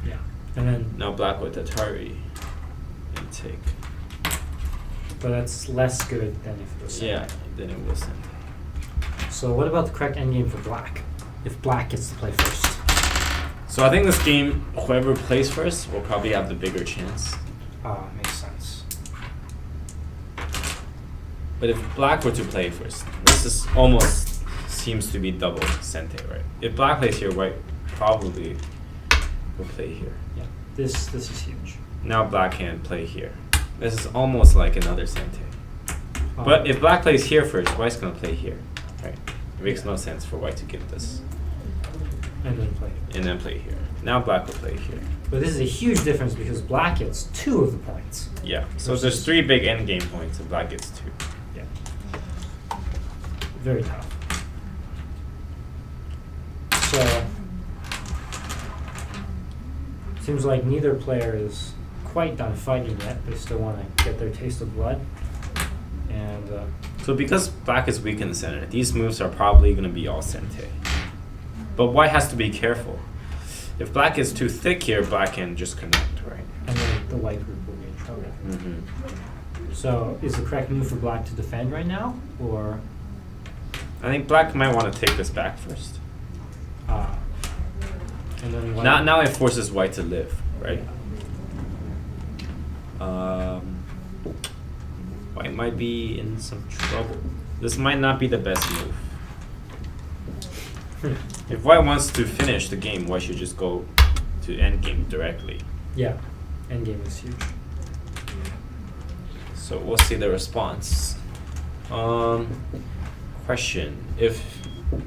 Yeah. And then.
Now black with Atari and take.
But that's less good than if it was center.
Yeah. Then it will send.
So what about the correct endgame for black? If black gets to play first.
So I think this game, whoever plays first will probably have the bigger chance.
Makes sense.
But if black were to play first, this is almost seems to be double sente, right? If black plays here, white probably will play here.
Yeah. This is huge.
Now black can play here. This is almost like another sente. But if black plays here first, white's gonna play here, right? It makes no sense for white to get this.
And then play.
And then play here. Now black will play here.
But this is a huge difference because black gets 2 of the points.
Yeah. So there's 3 big endgame points and black gets 2.
Yeah. Very tough. So seems like neither player is quite done fighting yet. They still want to get their taste of blood. And
so because black is weak in the center, these moves are probably going to be all sente. But white has to be careful. If black is too thick here, black can just connect, right?
And then the white group will be in trouble.
Mm-hmm.
So is the correct move for black to defend right now, or?
I think black might want to take this back first.
And then white.
Now it forces white to live, right? White might be in some trouble. This might not be the best move. If white wants to finish the game, white should just go to endgame directly.
Yeah, endgame is huge.
So we'll see the response. Question: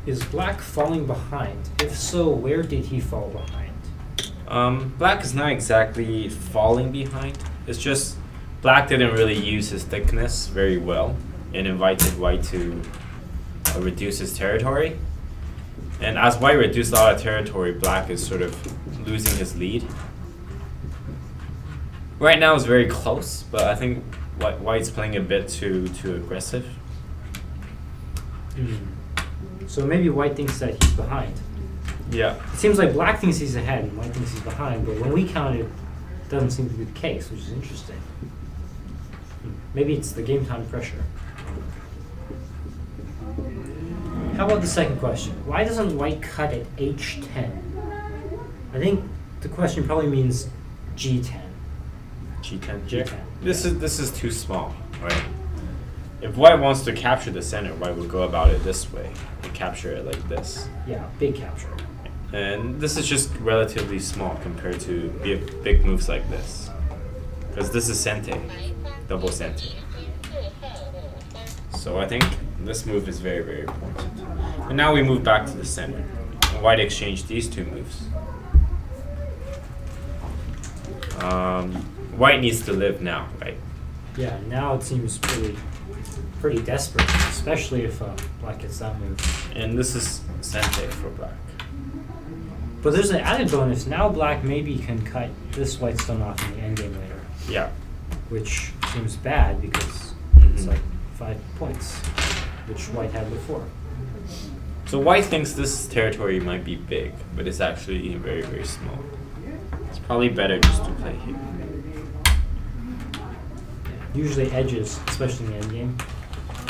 Is black falling behind? If so, where did he fall behind?
Black is not exactly falling behind. It's just black didn't really use his thickness very well and invited white to reduce his territory. And as white reduced a lot of territory, black is sort of losing his lead. Right now it's very close, but I think white's playing a bit too aggressive.
So maybe white thinks that he's behind.
Yeah.
It seems like black thinks he's ahead and white thinks he's behind, but when we count it, doesn't seem to be the case, which is interesting. Maybe it's the game time pressure. How about the second question? Why doesn't white cut at h10? I think the question probably means g10.
G10 here?
G10.
This is too small, right? If white wants to capture the center, white would go about it this way and capture it like this.
Yeah, big capture.
And this is just relatively small compared to big moves like this. Because this is sente, double sente. So I think this move is very, very important. And now we move back to the center. And white exchanged these 2 moves. White needs to live now, right?
Yeah, now it seems pretty desperate, especially if black gets that move.
And this is sente for black.
But there's an added bonus. Now black maybe can cut this white stone off in the endgame later.
Yeah.
Which seems bad because it's like 5 points, which white had before.
So white thinks this territory might be big, but it's actually very, very small. It's probably better just to play here.
Usually edges, especially in the endgame.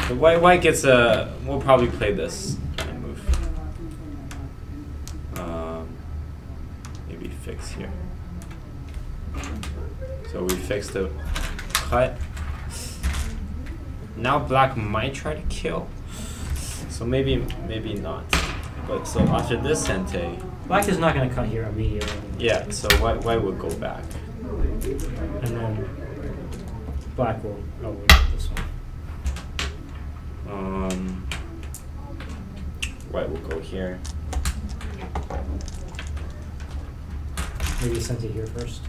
So white gets a... We'll probably play this kind of move. Maybe fix here. So we fix the cut. Now black might try to kill. So maybe not. But so after this sente...
Black is not going to cut here immediately.
Yeah, so white will go back.
And then black will get this one.
white will go here.
Maybe send it here first.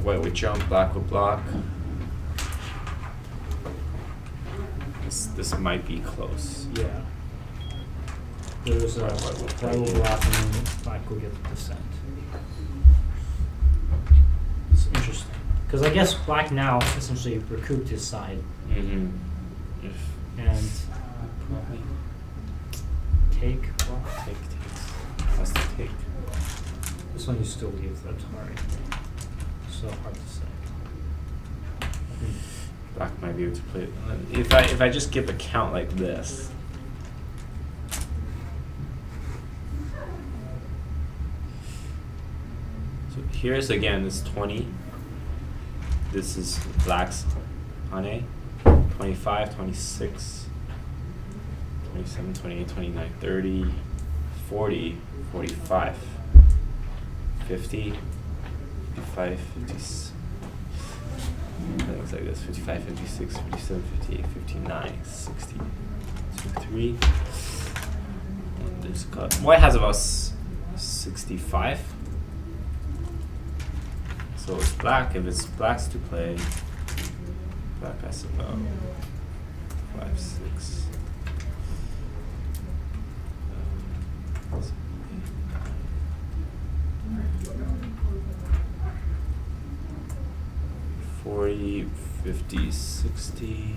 White would jump, black would block. This might be close.
Yeah. There's a white will block and then black will get the descent. It's interesting. Because I guess black now essentially recouped his side.
And
probably take.
Takes. Has to take.
This one you still leave the Atari. So hard to say.
Black might be able to play it. If I just give a count like this. So here's again this 20. This is black's on A. 25, 26, 27, 28, 29, 30, 40, 45, 50, 55, 56. It looks like this: 55, 56, 57, 58, 59, 60, 63. There's a cut. White has about 65. So it's black. If it's black's to play, black has about 5, 6. 40, 50, 60.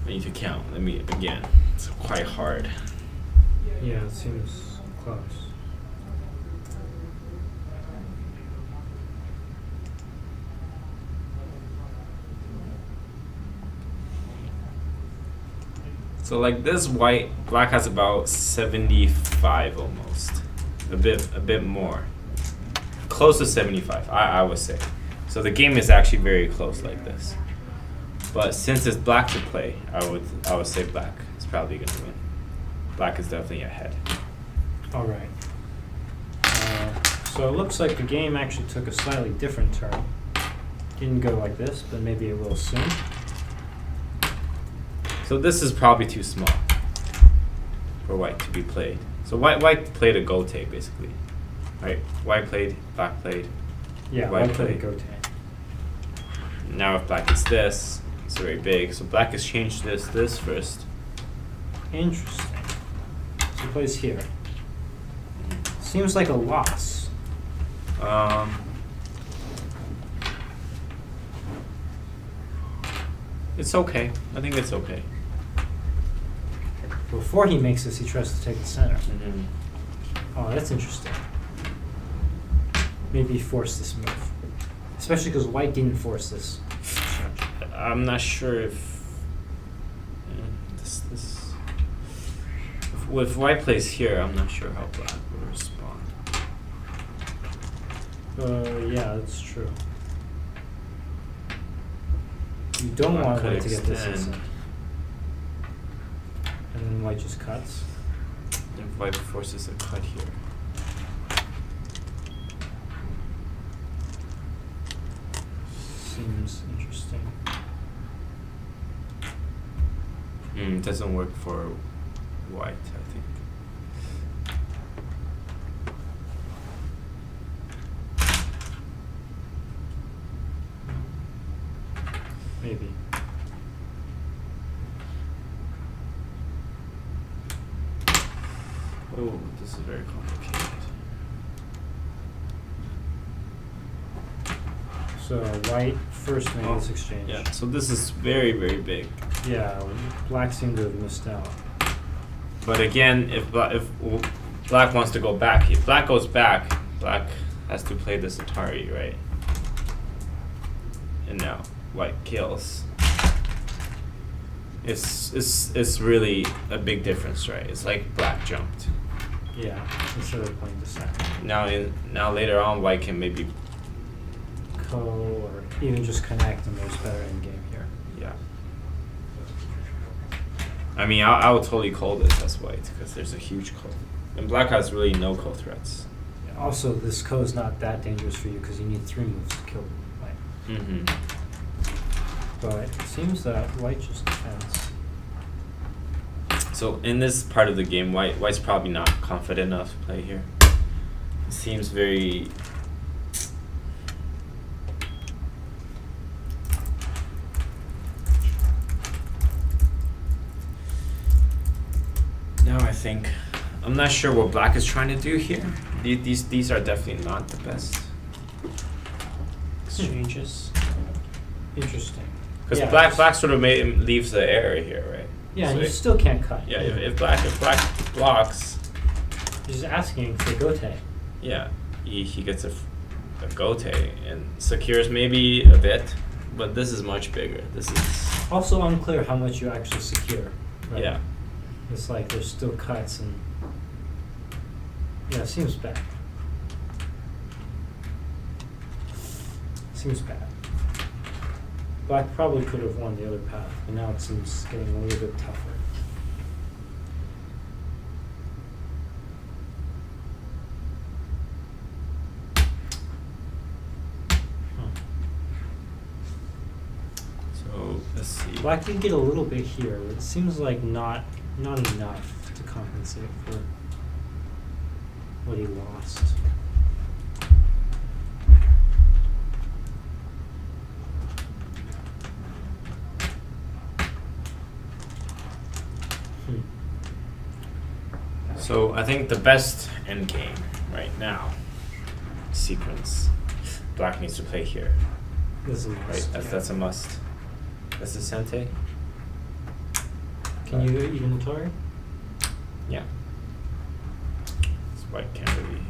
I need to count. Let me again. It's quite hard.
Yeah, it seems close.
So like this black has about 75 almost. A bit more. Close to 75, I would say. So the game is actually very close like this. But since it's black to play, I would say black is probably gonna win. Black is definitely ahead.
All right. So it looks like the game actually took a slightly different turn. Didn't go like this, but maybe it will soon.
So this is probably too small for white to be played. So white played a gote basically, right? White played, black played.
Yeah, white played a gote.
Now if black is this, it's very big. So black has changed this first.
Interesting. So he plays here. Seems like a loss.
It's okay. I think it's okay.
Before he makes this, he tries to take the center. Oh, that's interesting. Maybe he forced this move. Especially because white didn't force this.
I'm not sure if if white plays here, I'm not sure how black will respond.
Yeah, that's true. You don't want white to get this instant. And then white just cuts.
If white forces a cut here.
Seems interesting.
It doesn't work for white, I think.
Maybe.
Oh, this is very complicated.
So white first made this exchange.
Yeah, so this is very, very big.
Yeah, black seemed to have missed out.
But again, if black wants to go back, if black goes back, black has to play this Atari, right? And now white kills. It's really a big difference, right? It's like black jumped.
Yeah, instead of playing the second.
Now later on, white can maybe
ko or even just connect, and there's better endgame here.
Yeah. I mean, I would totally call this as white because there's a huge ko. And black has really no ko threats.
Also, this ko is not that dangerous for you because you need 3 moves to kill white.
Mm-hmm.
But it seems that white just defends.
So in this part of the game, white's probably not confident enough to play here. It seems very... Now I think... I'm not sure what black is trying to do here. These are definitely not the best exchanges.
Interesting.
Because
Yeah,
black sort of leaves the area here, right?
Yeah,
So
and you
if-
still can't cut.
Yeah, if black blocks,
You're just asking for gote.
yeah, he gets a gote and secures maybe a bit, but this is much bigger. This is
Also unclear how much you actually secure. Right?
yeah.
It's like there's still cuts and yeah, it seems bad. Seems bad. Black probably could have won the other path, but now it seems getting a little bit tougher.
So let's see.
Black did get a little bit here, but it seems like not enough to compensate for what he lost.
So I think the best endgame right now sequence. Black needs to play here.
This is a
Right,
must,
that's a must. That's the Sente.
Can you even the target?
Yeah. This white can't really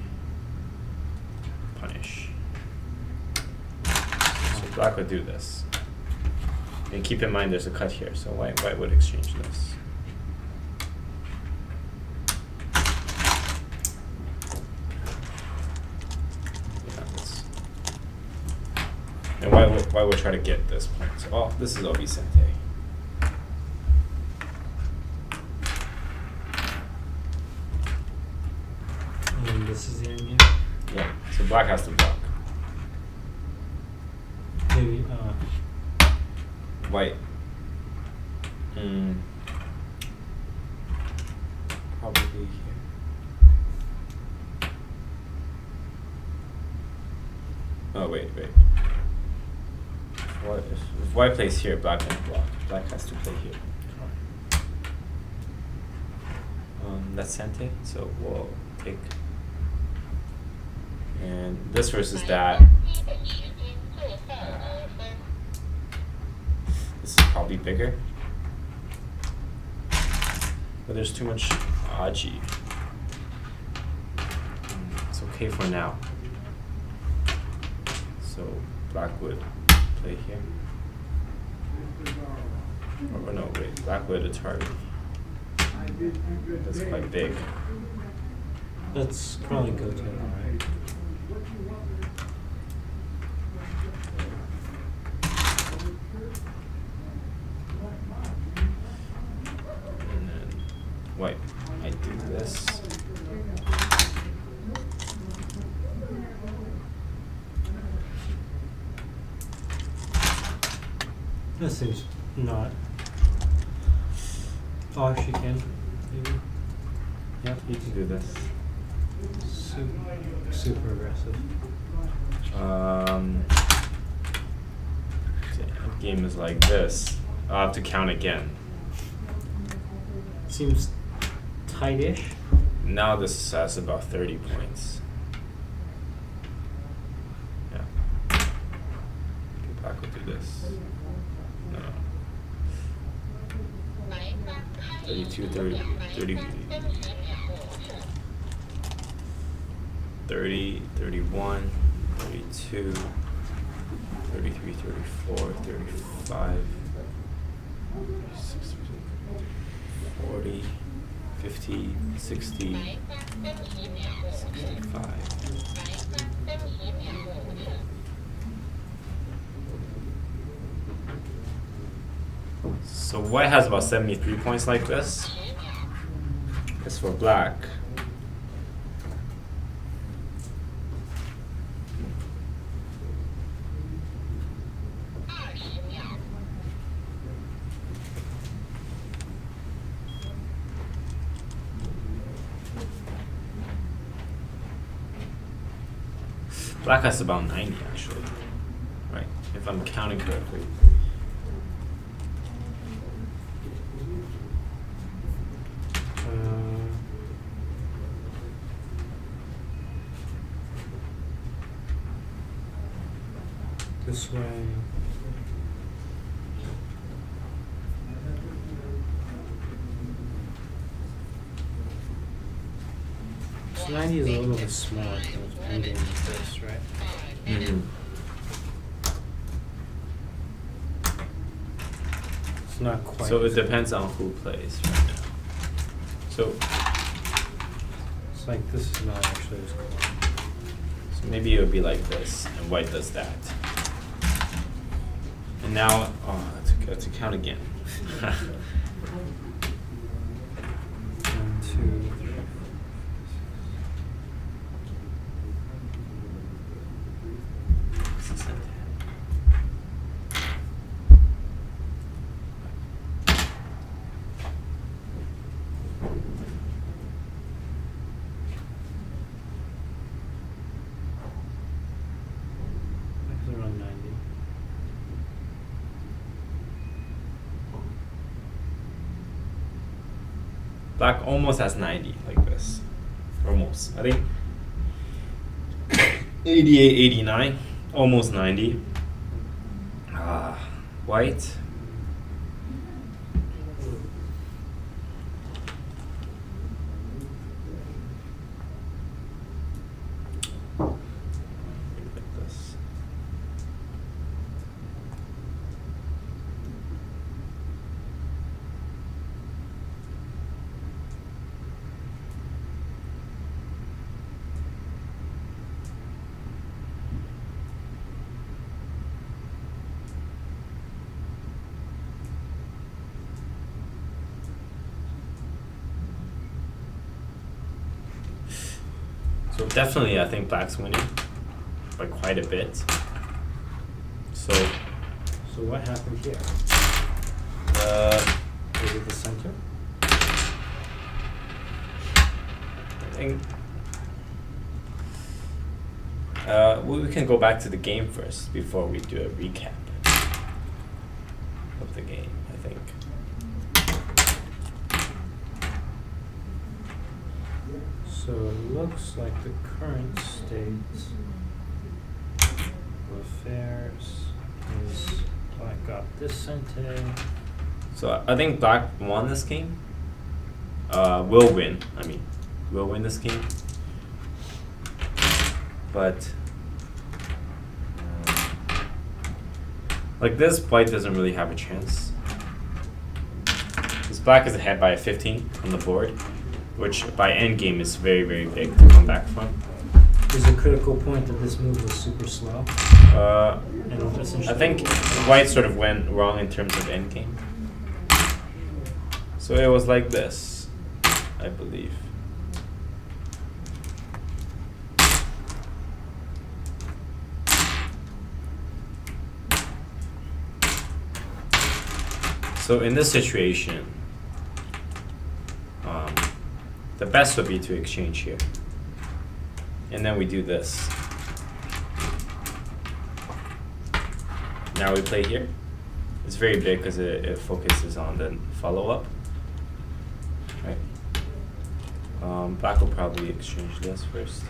punish. So black would do this. And keep in mind there's a cut here, so white would exchange this. And why would try to get this point? So, oh, this is Obi Sente.
And this is the end game.
Yeah. So black has to block.
Maybe
White. Probably here. Oh wait. What if white plays here, black can block. Black has to play here. That's Sente, so we'll take. And this versus that. This is probably bigger. But there's too much AGA. It's okay for now. So black would play here. Oh no, wait, black would a target. That's quite big.
that's probably go to alright.
And then white might do this.
This seems not. Oh, actually can. Maybe.
Yeah, you can do this.
Super aggressive.
Game is like this. I'll have to count again.
Seems tight-ish.
Now this has about 30 points. Yeah. Okay, black will do this. No. 32, 30, 31, 32, 33, 34, 35, 36, 40, 50, 60, 65. So white has about 73 points like this. As for black, black has about 90 actually, right? If I'm counting correctly.
This way. So 90 is a little bit smaller than Endgame this, right?
Mm-hmm.
It's not quite.
So it depends on who plays right now. So
it's like this is not actually as cool.
So maybe it would be like this, and white does that. And now, oh, to count again.
1, 2, 3. Around 90.
Black almost has 90, like this. Almost. I think 88, 89, almost 90. White. Like this. So definitely, I think black's winning by quite a bit. So
what happened here? Is it the center?
I think we can go back to the game first before we do a recap of the game, I think.
So it looks like the current state of affairs is black got this center.
So I think black won this game. Will win. I mean, will win this game. But like this, white doesn't really have a chance. Because black is ahead by 15 on the board, which by endgame is very, very big to come back from.
Is a critical point that this move was super slow? And
I think white sort of went wrong in terms of endgame. So it was like this, I believe. So in this situation, the best would be to exchange here. And then we do this. Now we play here. It's very big because it focuses on the follow-up. Right. Black will probably exchange this first.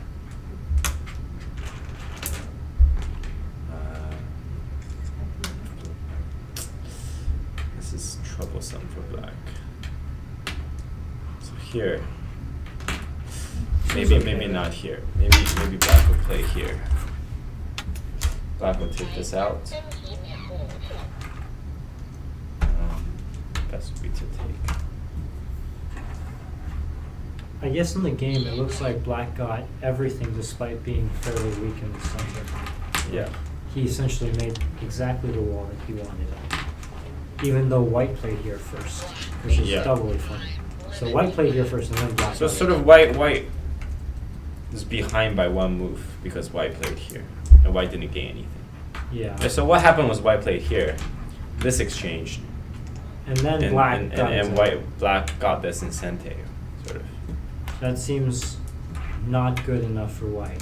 This is troublesome for black. So here. Maybe not here. Maybe black will play here. Black will take this out. Best would be to take.
I guess in the game it looks like black got everything despite being fairly weak in the center.
Yeah.
He essentially made exactly the wall that he wanted. even though white played here first, which is doubly funny. So white played here first and then black.
So sort of white is behind by one move because white played here and white didn't gain anything.
Yeah.
And so what happened was white played here, this exchanged,
and then
black got this in Sente, sort of.
That seems not good enough for white.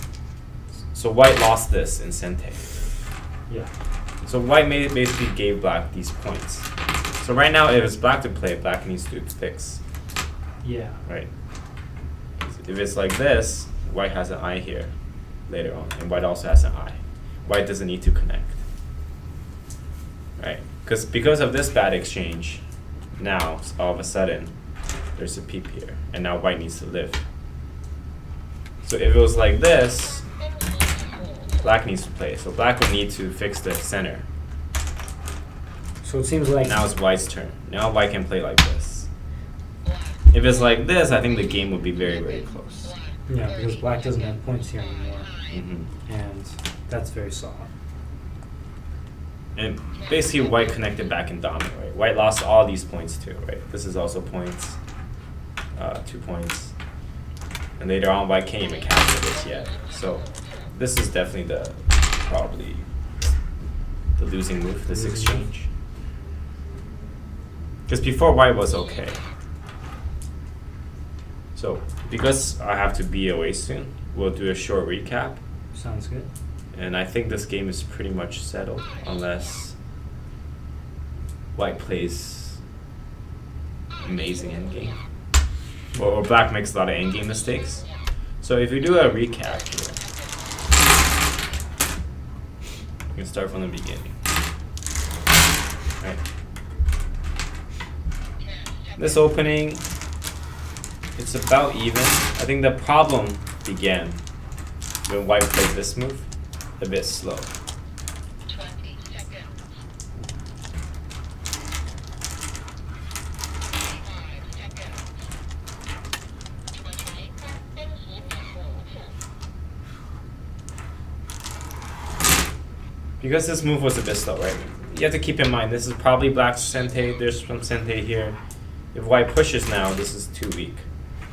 So white lost this in Sente.
Yeah.
So white basically gave black these points. So right now, if it's black to play, black needs to fix.
Yeah.
Right. If it's like this, white has an eye here later on, and white also has an eye. White doesn't need to connect. Right? Because of this bad exchange, now all of a sudden there's a peep here, and now white needs to live. So if it was like this, black needs to play. So black would need to fix the center.
So it seems like
now it's white's turn. Now white can play like this. If it's like this, I think the game would be very, very close.
Yeah, because black doesn't have points here anymore.
Mm-hmm.
And that's very solid.
And basically white connected back in dominant, right? White lost all these points too, right? This is also points, 2 points. And later on, white can't even capture this yet. So this is definitely probably the losing move, this exchange. Because before white was okay. So because I have to be away soon, we'll do a short recap.
Sounds good.
And I think this game is pretty much settled unless white plays amazing endgame. Or black makes a lot of endgame mistakes. So if we do a recap here, we can start from the beginning. Right. This opening, it's about even. I think the problem began when white played this move. A bit slow.
20 seconds. 5 seconds. 20.
Because this move was a bit slow, right? You have to keep in mind, this is probably black's Sente, there's some Sente here. If white pushes now, this is too weak.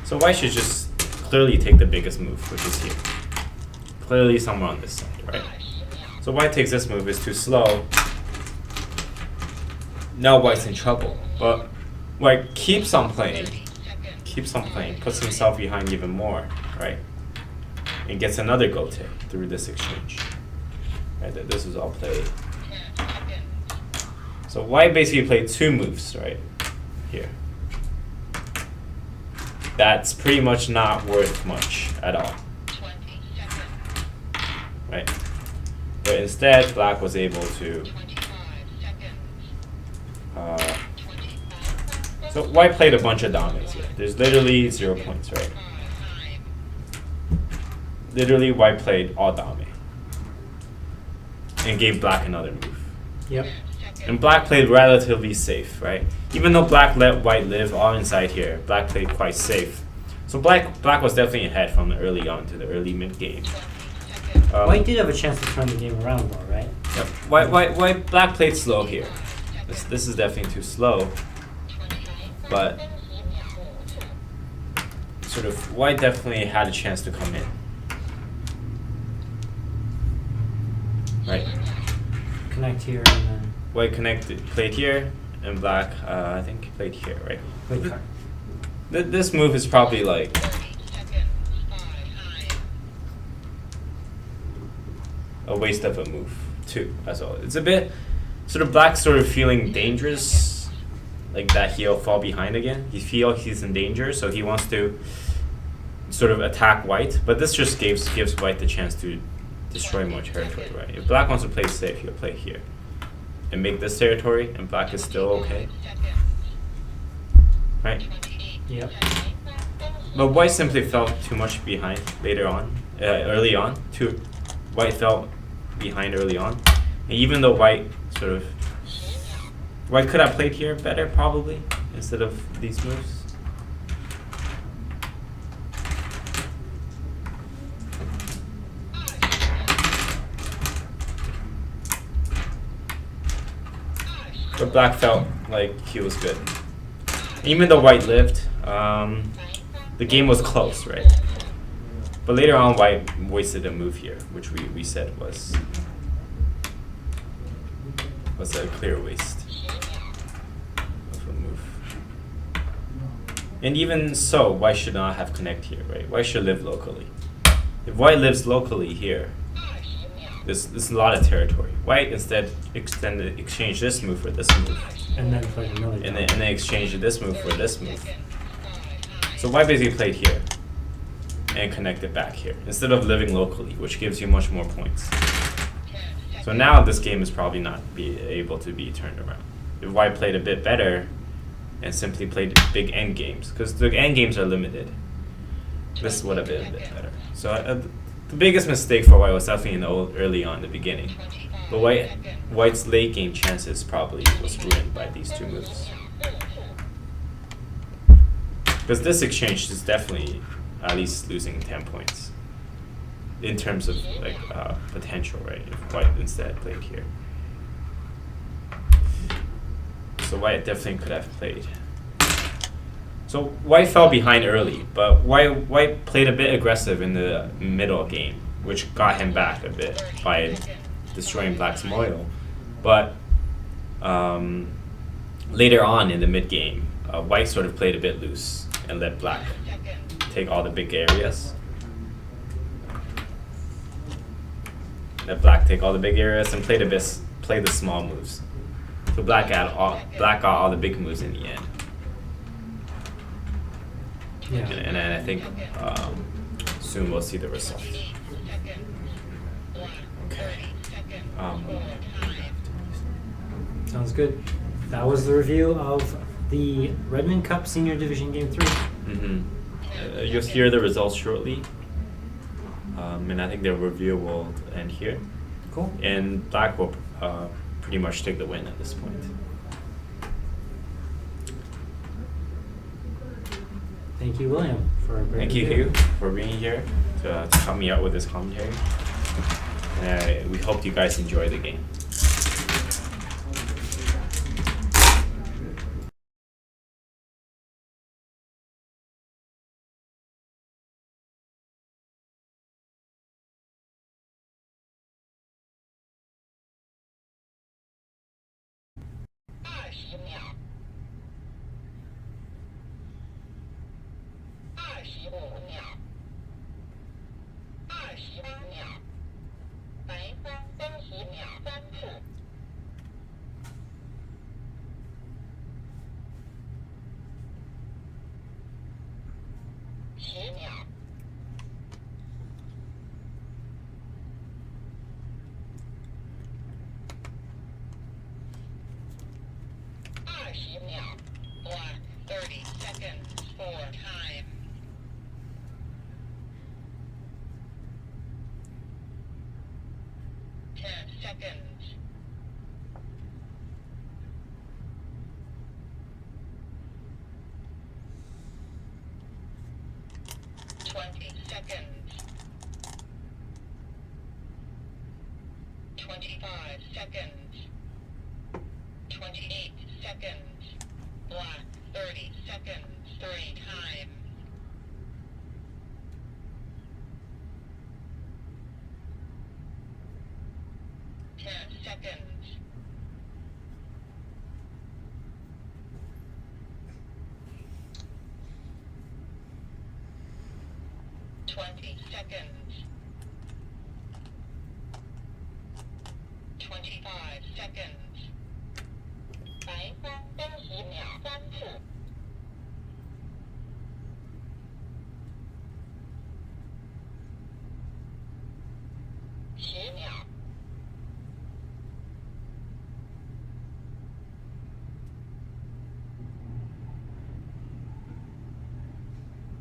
So white should just clearly take the biggest move, which is here. Clearly somewhere on this side, right? So white takes this move, it's too slow. Now white's in trouble. But white keeps on playing, puts himself behind even more, right? And gets another gote through this exchange. Right, this is all played. So white basically played 2 moves, right? Here. That's pretty much not worth much at all. Right? But instead, black was able to... so white played a bunch of dominates here. There's literally 0 points, right? Literally, white played all dominate. And gave black another move.
Yep.
And black played relatively safe, right? Even though black let white live all inside here, black played quite safe. So black was definitely ahead from the early on to the early mid game.
White did have a chance to turn the game around though, right?
Yep. Black played slow here. This is definitely too slow. But sort of white definitely had a chance to come in. Right.
Connect here and then
White played here, and black, I think, played here, right?
play card.
This move is probably like a waste of a move, too, as well. It's a bit, sort of black sort of feeling dangerous, like that he'll fall behind again. He feels he's in danger, so he wants to sort of attack white, but this just gives white the chance to destroy more territory, right? If black wants to play safe, he'll play here and make this territory, and black is still okay, right?
Yep.
But white simply fell too much behind later on, early on. White fell behind early on, and even though white could have played here better probably instead of these moves. But black felt like Q was good. Even though white lived, the game was close, right? But later on, white wasted a move here, which we said was a clear waste of a move. And even so, white should not have connect here, right? White should live locally. If white lives locally here, there's a lot of territory. White instead exchange this move for this move.
And then played another.
And then exchange this move for this move. So white basically played here and connected back here instead of living locally, which gives you much more points. So now this game is probably not be able to be turned around. If white played a bit better and simply played big end games, because the end games are limited, this would have been a bit better. So the biggest mistake for white was definitely early on in the beginning. But white's late game chances probably was ruined by these two moves. Because this exchange is definitely at least losing 10 points in terms of like potential, right? If white instead played here. So white definitely could have played. So white fell behind early, but white played a bit aggressive in the middle game, which got him back a bit by destroying black's Moyle. But later on in the mid game, white sort of played a bit loose and let black take all the big areas. Let black take all the big areas and play the small moves. So black got all the big moves in the end.
Yeah.
And I think soon we'll see the result. Okay.
Sounds good. That was the review of the Redmond Cup Senior Division Game 3.
Mm-hmm. You'll hear the results shortly. And I think the review will end here.
Cool.
And black will pretty much take the win at this point.
Thank you, William, for a great
Thank you,
review.
Hugh, for being here to help me out with this commentary. We hope you guys enjoy the game.
Black, 30 seconds for time. 10 seconds. 20 seconds. 25 seconds. 28 seconds. Black, 30 seconds, 3 time. 10 seconds. 20 seconds. 25 seconds. 白三30秒3次。10秒。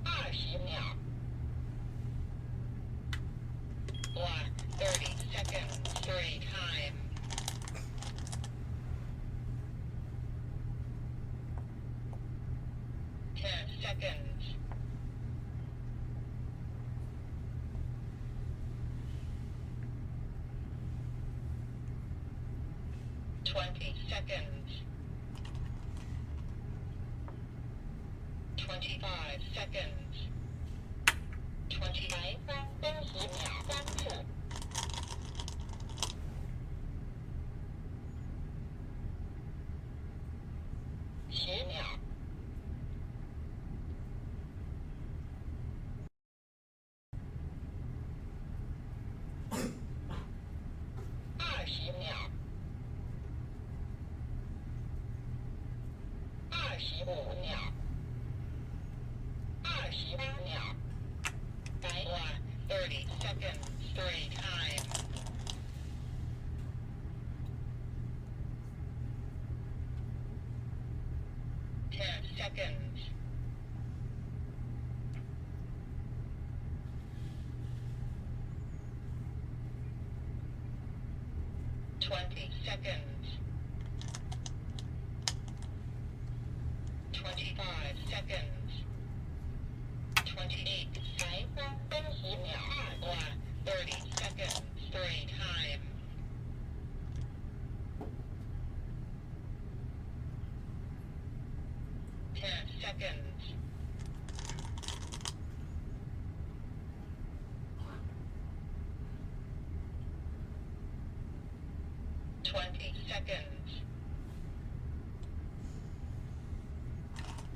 20秒。Black, 30 seconds, 3 time. 10 seconds. 20 seconds. 25 seconds. 25分跟10秒3次。10秒。20秒。25秒。28秒。30 seconds, 3 time. 10 seconds. 20 seconds. 25 seconds. 28 才分跟10秒30 seconds, 3 time. 10 seconds. 20 seconds.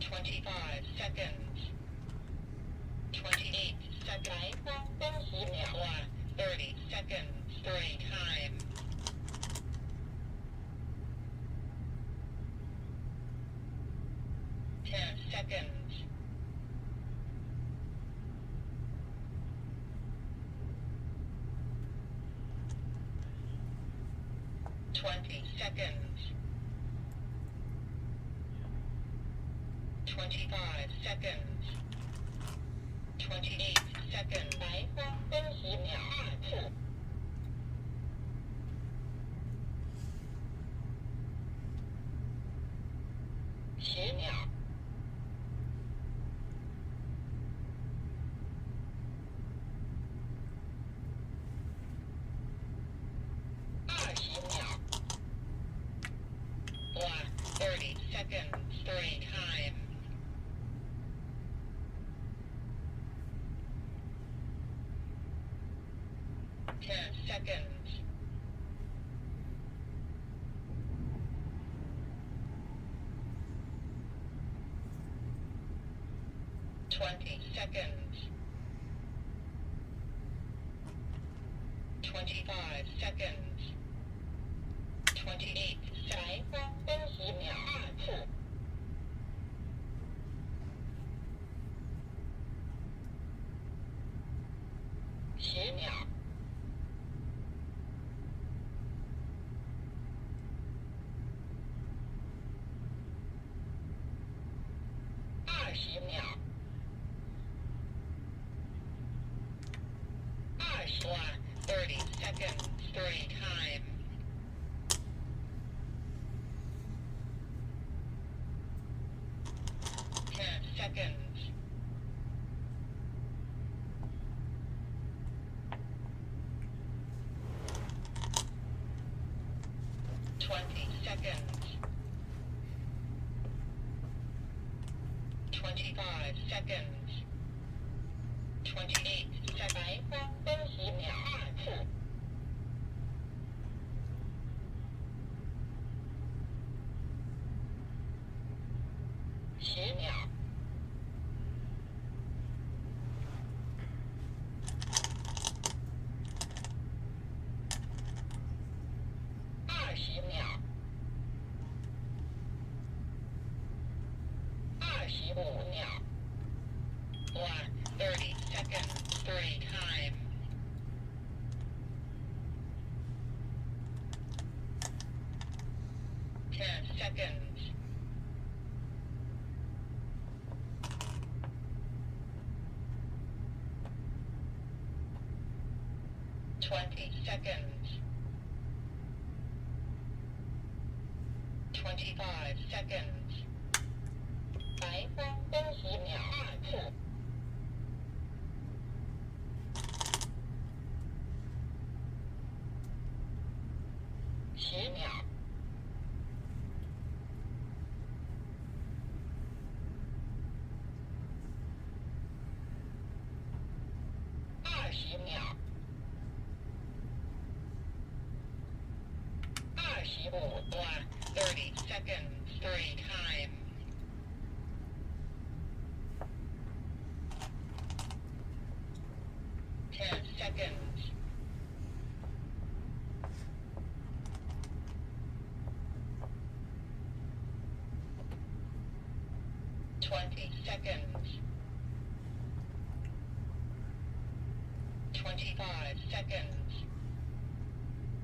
25 seconds. 28 seconds. 跟10秒30 seconds, 3 time. 10 seconds. 20 seconds. 25 seconds. 28 seconds. 才分跟10秒2次。10秒。20秒。30 seconds, 3 time. 10 seconds. 20 seconds. 25 seconds. 28 才分跟10秒2次。10秒。20秒。30 seconds, 3 time. 10 seconds. 20 seconds. 25 seconds. 28 才分跟10秒2次。10秒。20秒。25秒。30 seconds, 3 time. 10 seconds. 20 seconds. 25 seconds. 才分跟10秒2次。10秒。seconds. 3 time. 10 seconds. 20 seconds. 25 seconds.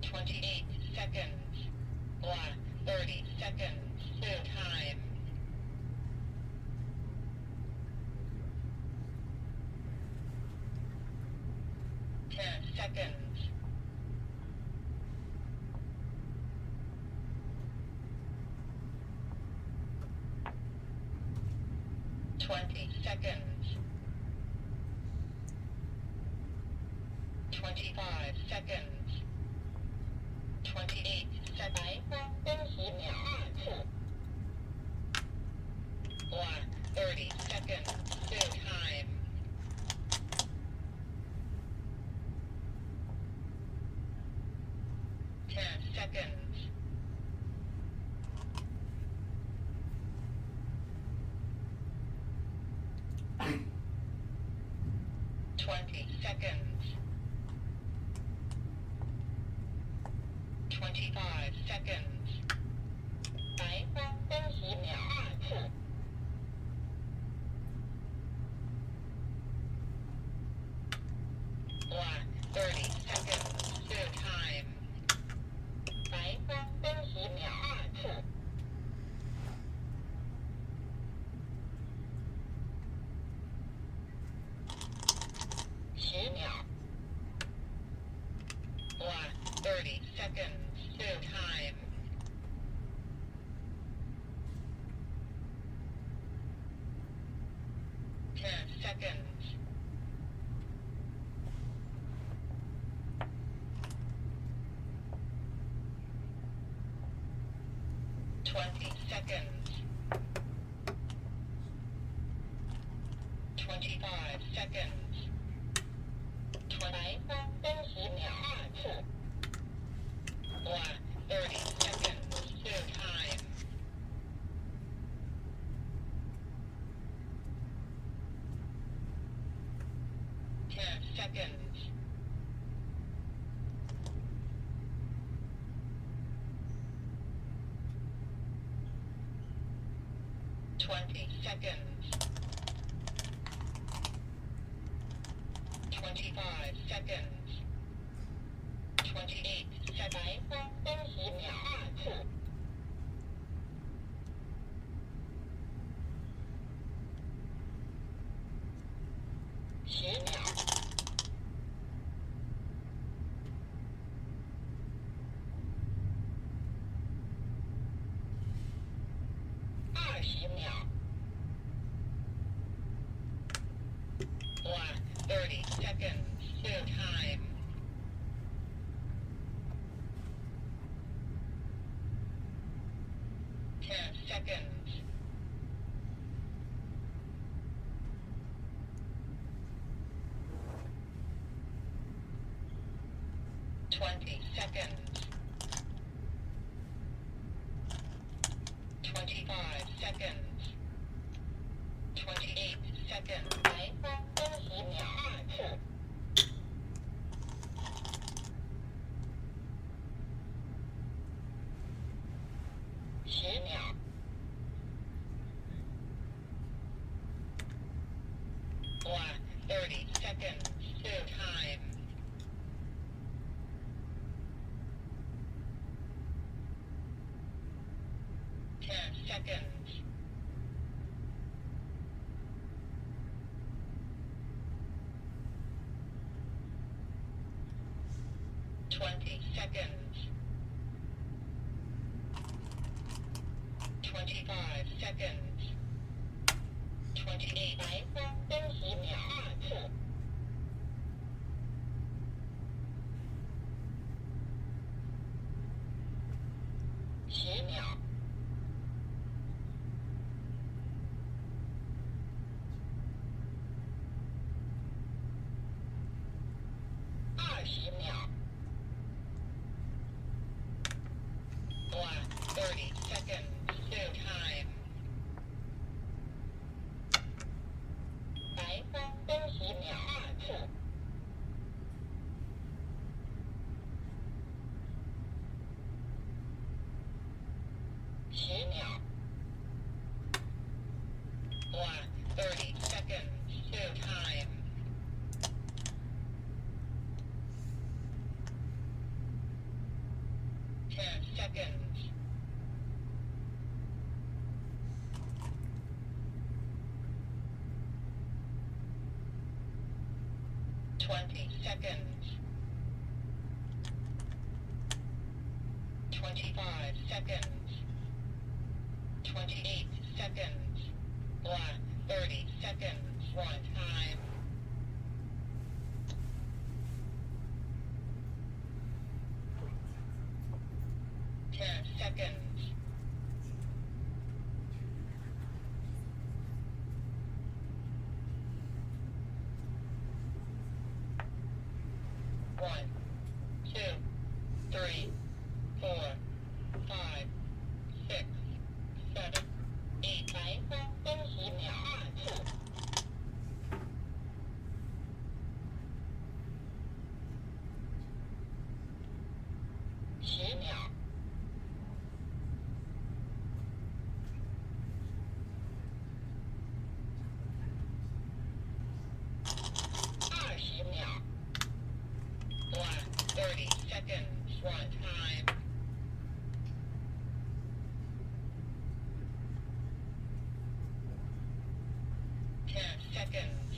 28 seconds. Black. 30 seconds. Full time. 10 seconds. 20 seconds. 25 seconds. 28 seconds. 30秒2次. Black. 30 seconds. Full time. 10 seconds. 20 seconds. 25 seconds. 白光30秒2次. Black. 30 seconds. Full time. 白光30秒2次. 10秒. Black. 30 seconds. Full time. 10 seconds. 20 seconds. 25 seconds. 白光30秒2次. Black. 30 seconds. Full time. 10 seconds. 20 seconds. 25 seconds. 28 seconds. 白光30秒2次. 10秒. 20秒. Black. 30 seconds. Full time. 10 seconds. 20 seconds. 25 seconds. 28 seconds. 白光30秒2次. 10秒. Black. 30 seconds. Full time. 10 seconds. 20 seconds. 25 seconds. 28 白光30秒2次. 10秒. 20秒. Black. 30 seconds. Black. 30 seconds. 2 time. 10 seconds. 20 seconds. 25 seconds. 28 seconds. Black. 30 seconds. 1 time. 10 seconds. 1, 2, 3, 4, 5, 6, 7, 8。白分分10秒2次。10秒。20秒。Black. 30 seconds. 1 time. 10 seconds.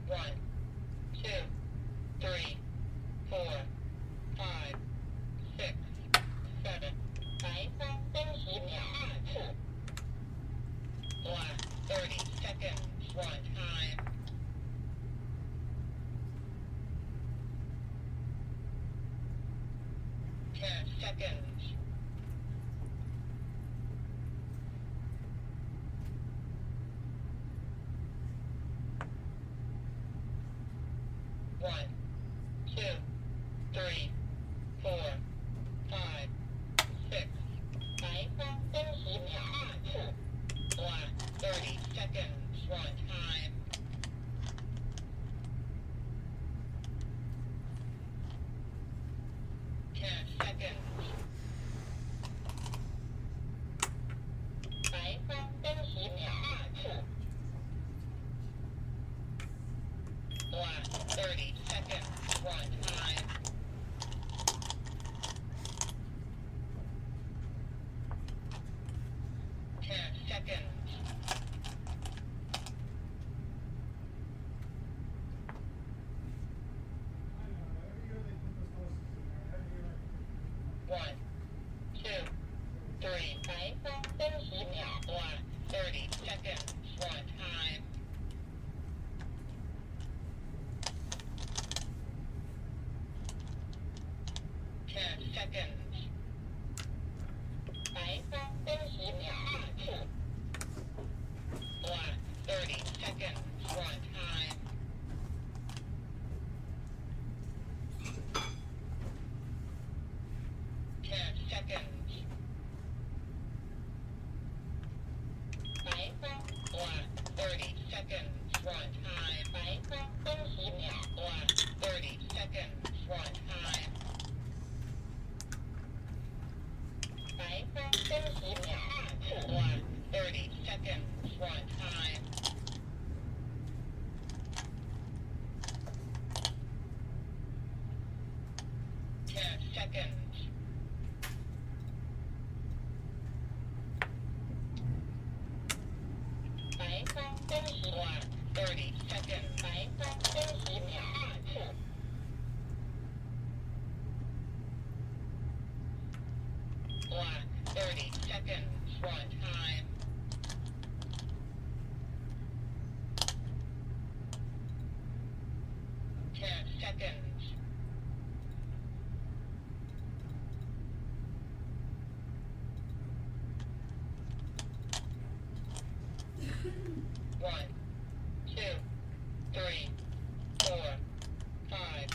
1, 2, 3, 4, 5, 6, 7。白分分10秒2次。Black. 30 seconds. 1 time. 10 seconds. 1, 2, 3, 4, 5, 6。白分分10秒2次。Black. 30 seconds. 1 time. 10 seconds. 白分分10秒2次。Black. 30 seconds. 1 time. 10 seconds. 1, 2, 3。白分分10秒。Black. 30 seconds. 1 time. 10 seconds. 白分分10秒2次。Black. 30 seconds. 1 time. 10 seconds. 白分 Black. 30 seconds. 1 time. 白分分10秒。Black. 30 seconds. 1 time. 白分分10秒2次。Black. 30 seconds. 1 time. 10 seconds. 白分分10 Black. 30 seconds. 白分分10秒2次。Black. 30 seconds. 1 time. 10 seconds. 1, 2, 3, 4, 5,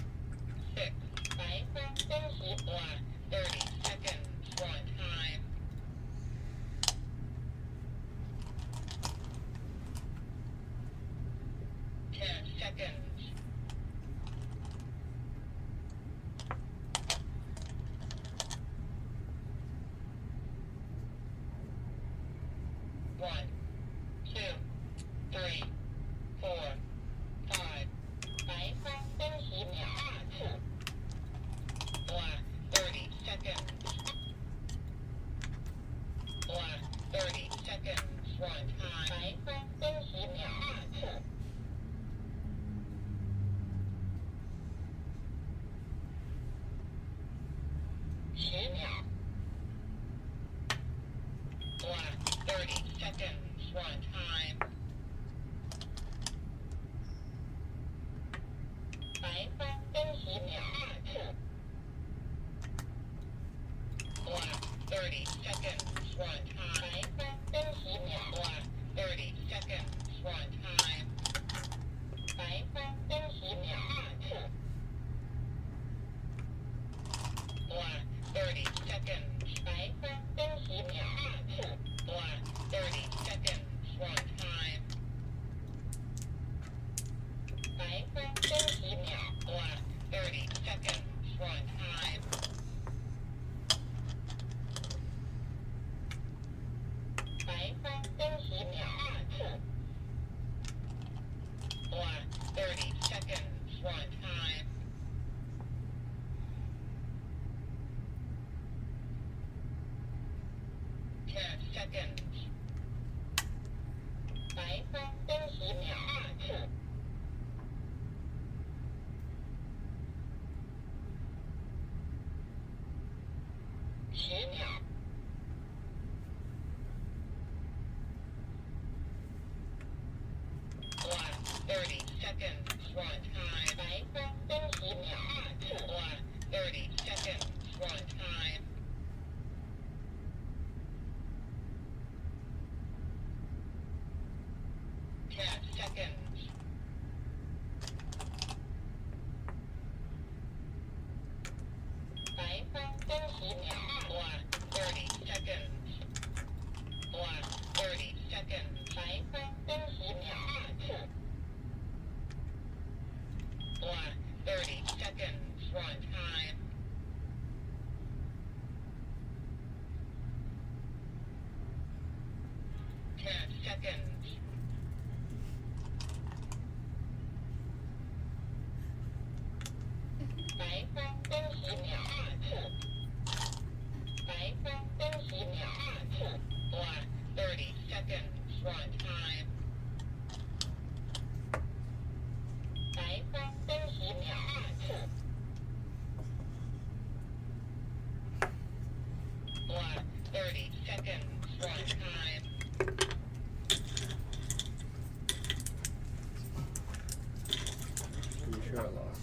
6. 白分分10 Black. 30 seconds. 1 time. 10秒. Black, 30 seconds, run time. 白方跟10秒2次. Black, 30 seconds, run time. 白方跟10秒. Black, 30 seconds, run time. 白方跟10秒2次. Black, 30 seconds. 白方跟10秒2次. Black, 30 seconds, run time. 白方跟10秒. Black, 30 seconds, run time. 白方跟10秒2次. Black, 30 seconds, run time. 10 seconds. 白方跟10秒2次. $10秒. Black, 30 seconds, run time. 白方跟10秒2次. Black, 30 seconds, run time. 10 seconds. Black, 30 seconds. Black, 30 seconds. 白方跟10秒2次. Black, 30 seconds, run time. 10 seconds. Black, 30 秒2次. Black, 30 秒2次. Black, 30 seconds, run time. 白方跟10秒2次. Black, 30 seconds, run time.
pretty sure I lost.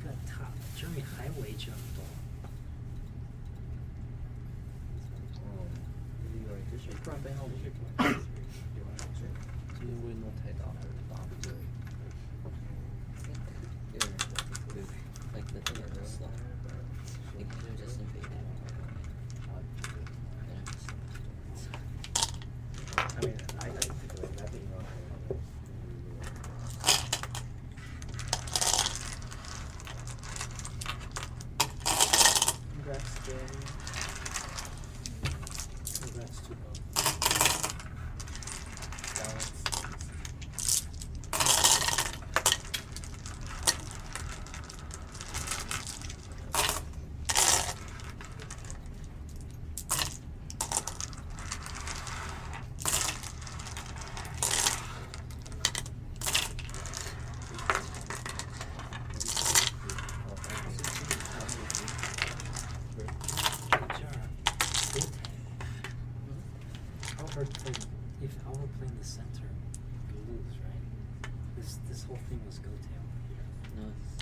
个 top Jeremy 还围这么多。
不然背后我就今天会弄太大，还是大不对？Like the thing is like, it could just invade it.
I mean, I think like that thing wrong.
Congrats, Jeremy. Congrats to both. If Albert playing the center, you lose, right? This whole thing was go tail.
No, it's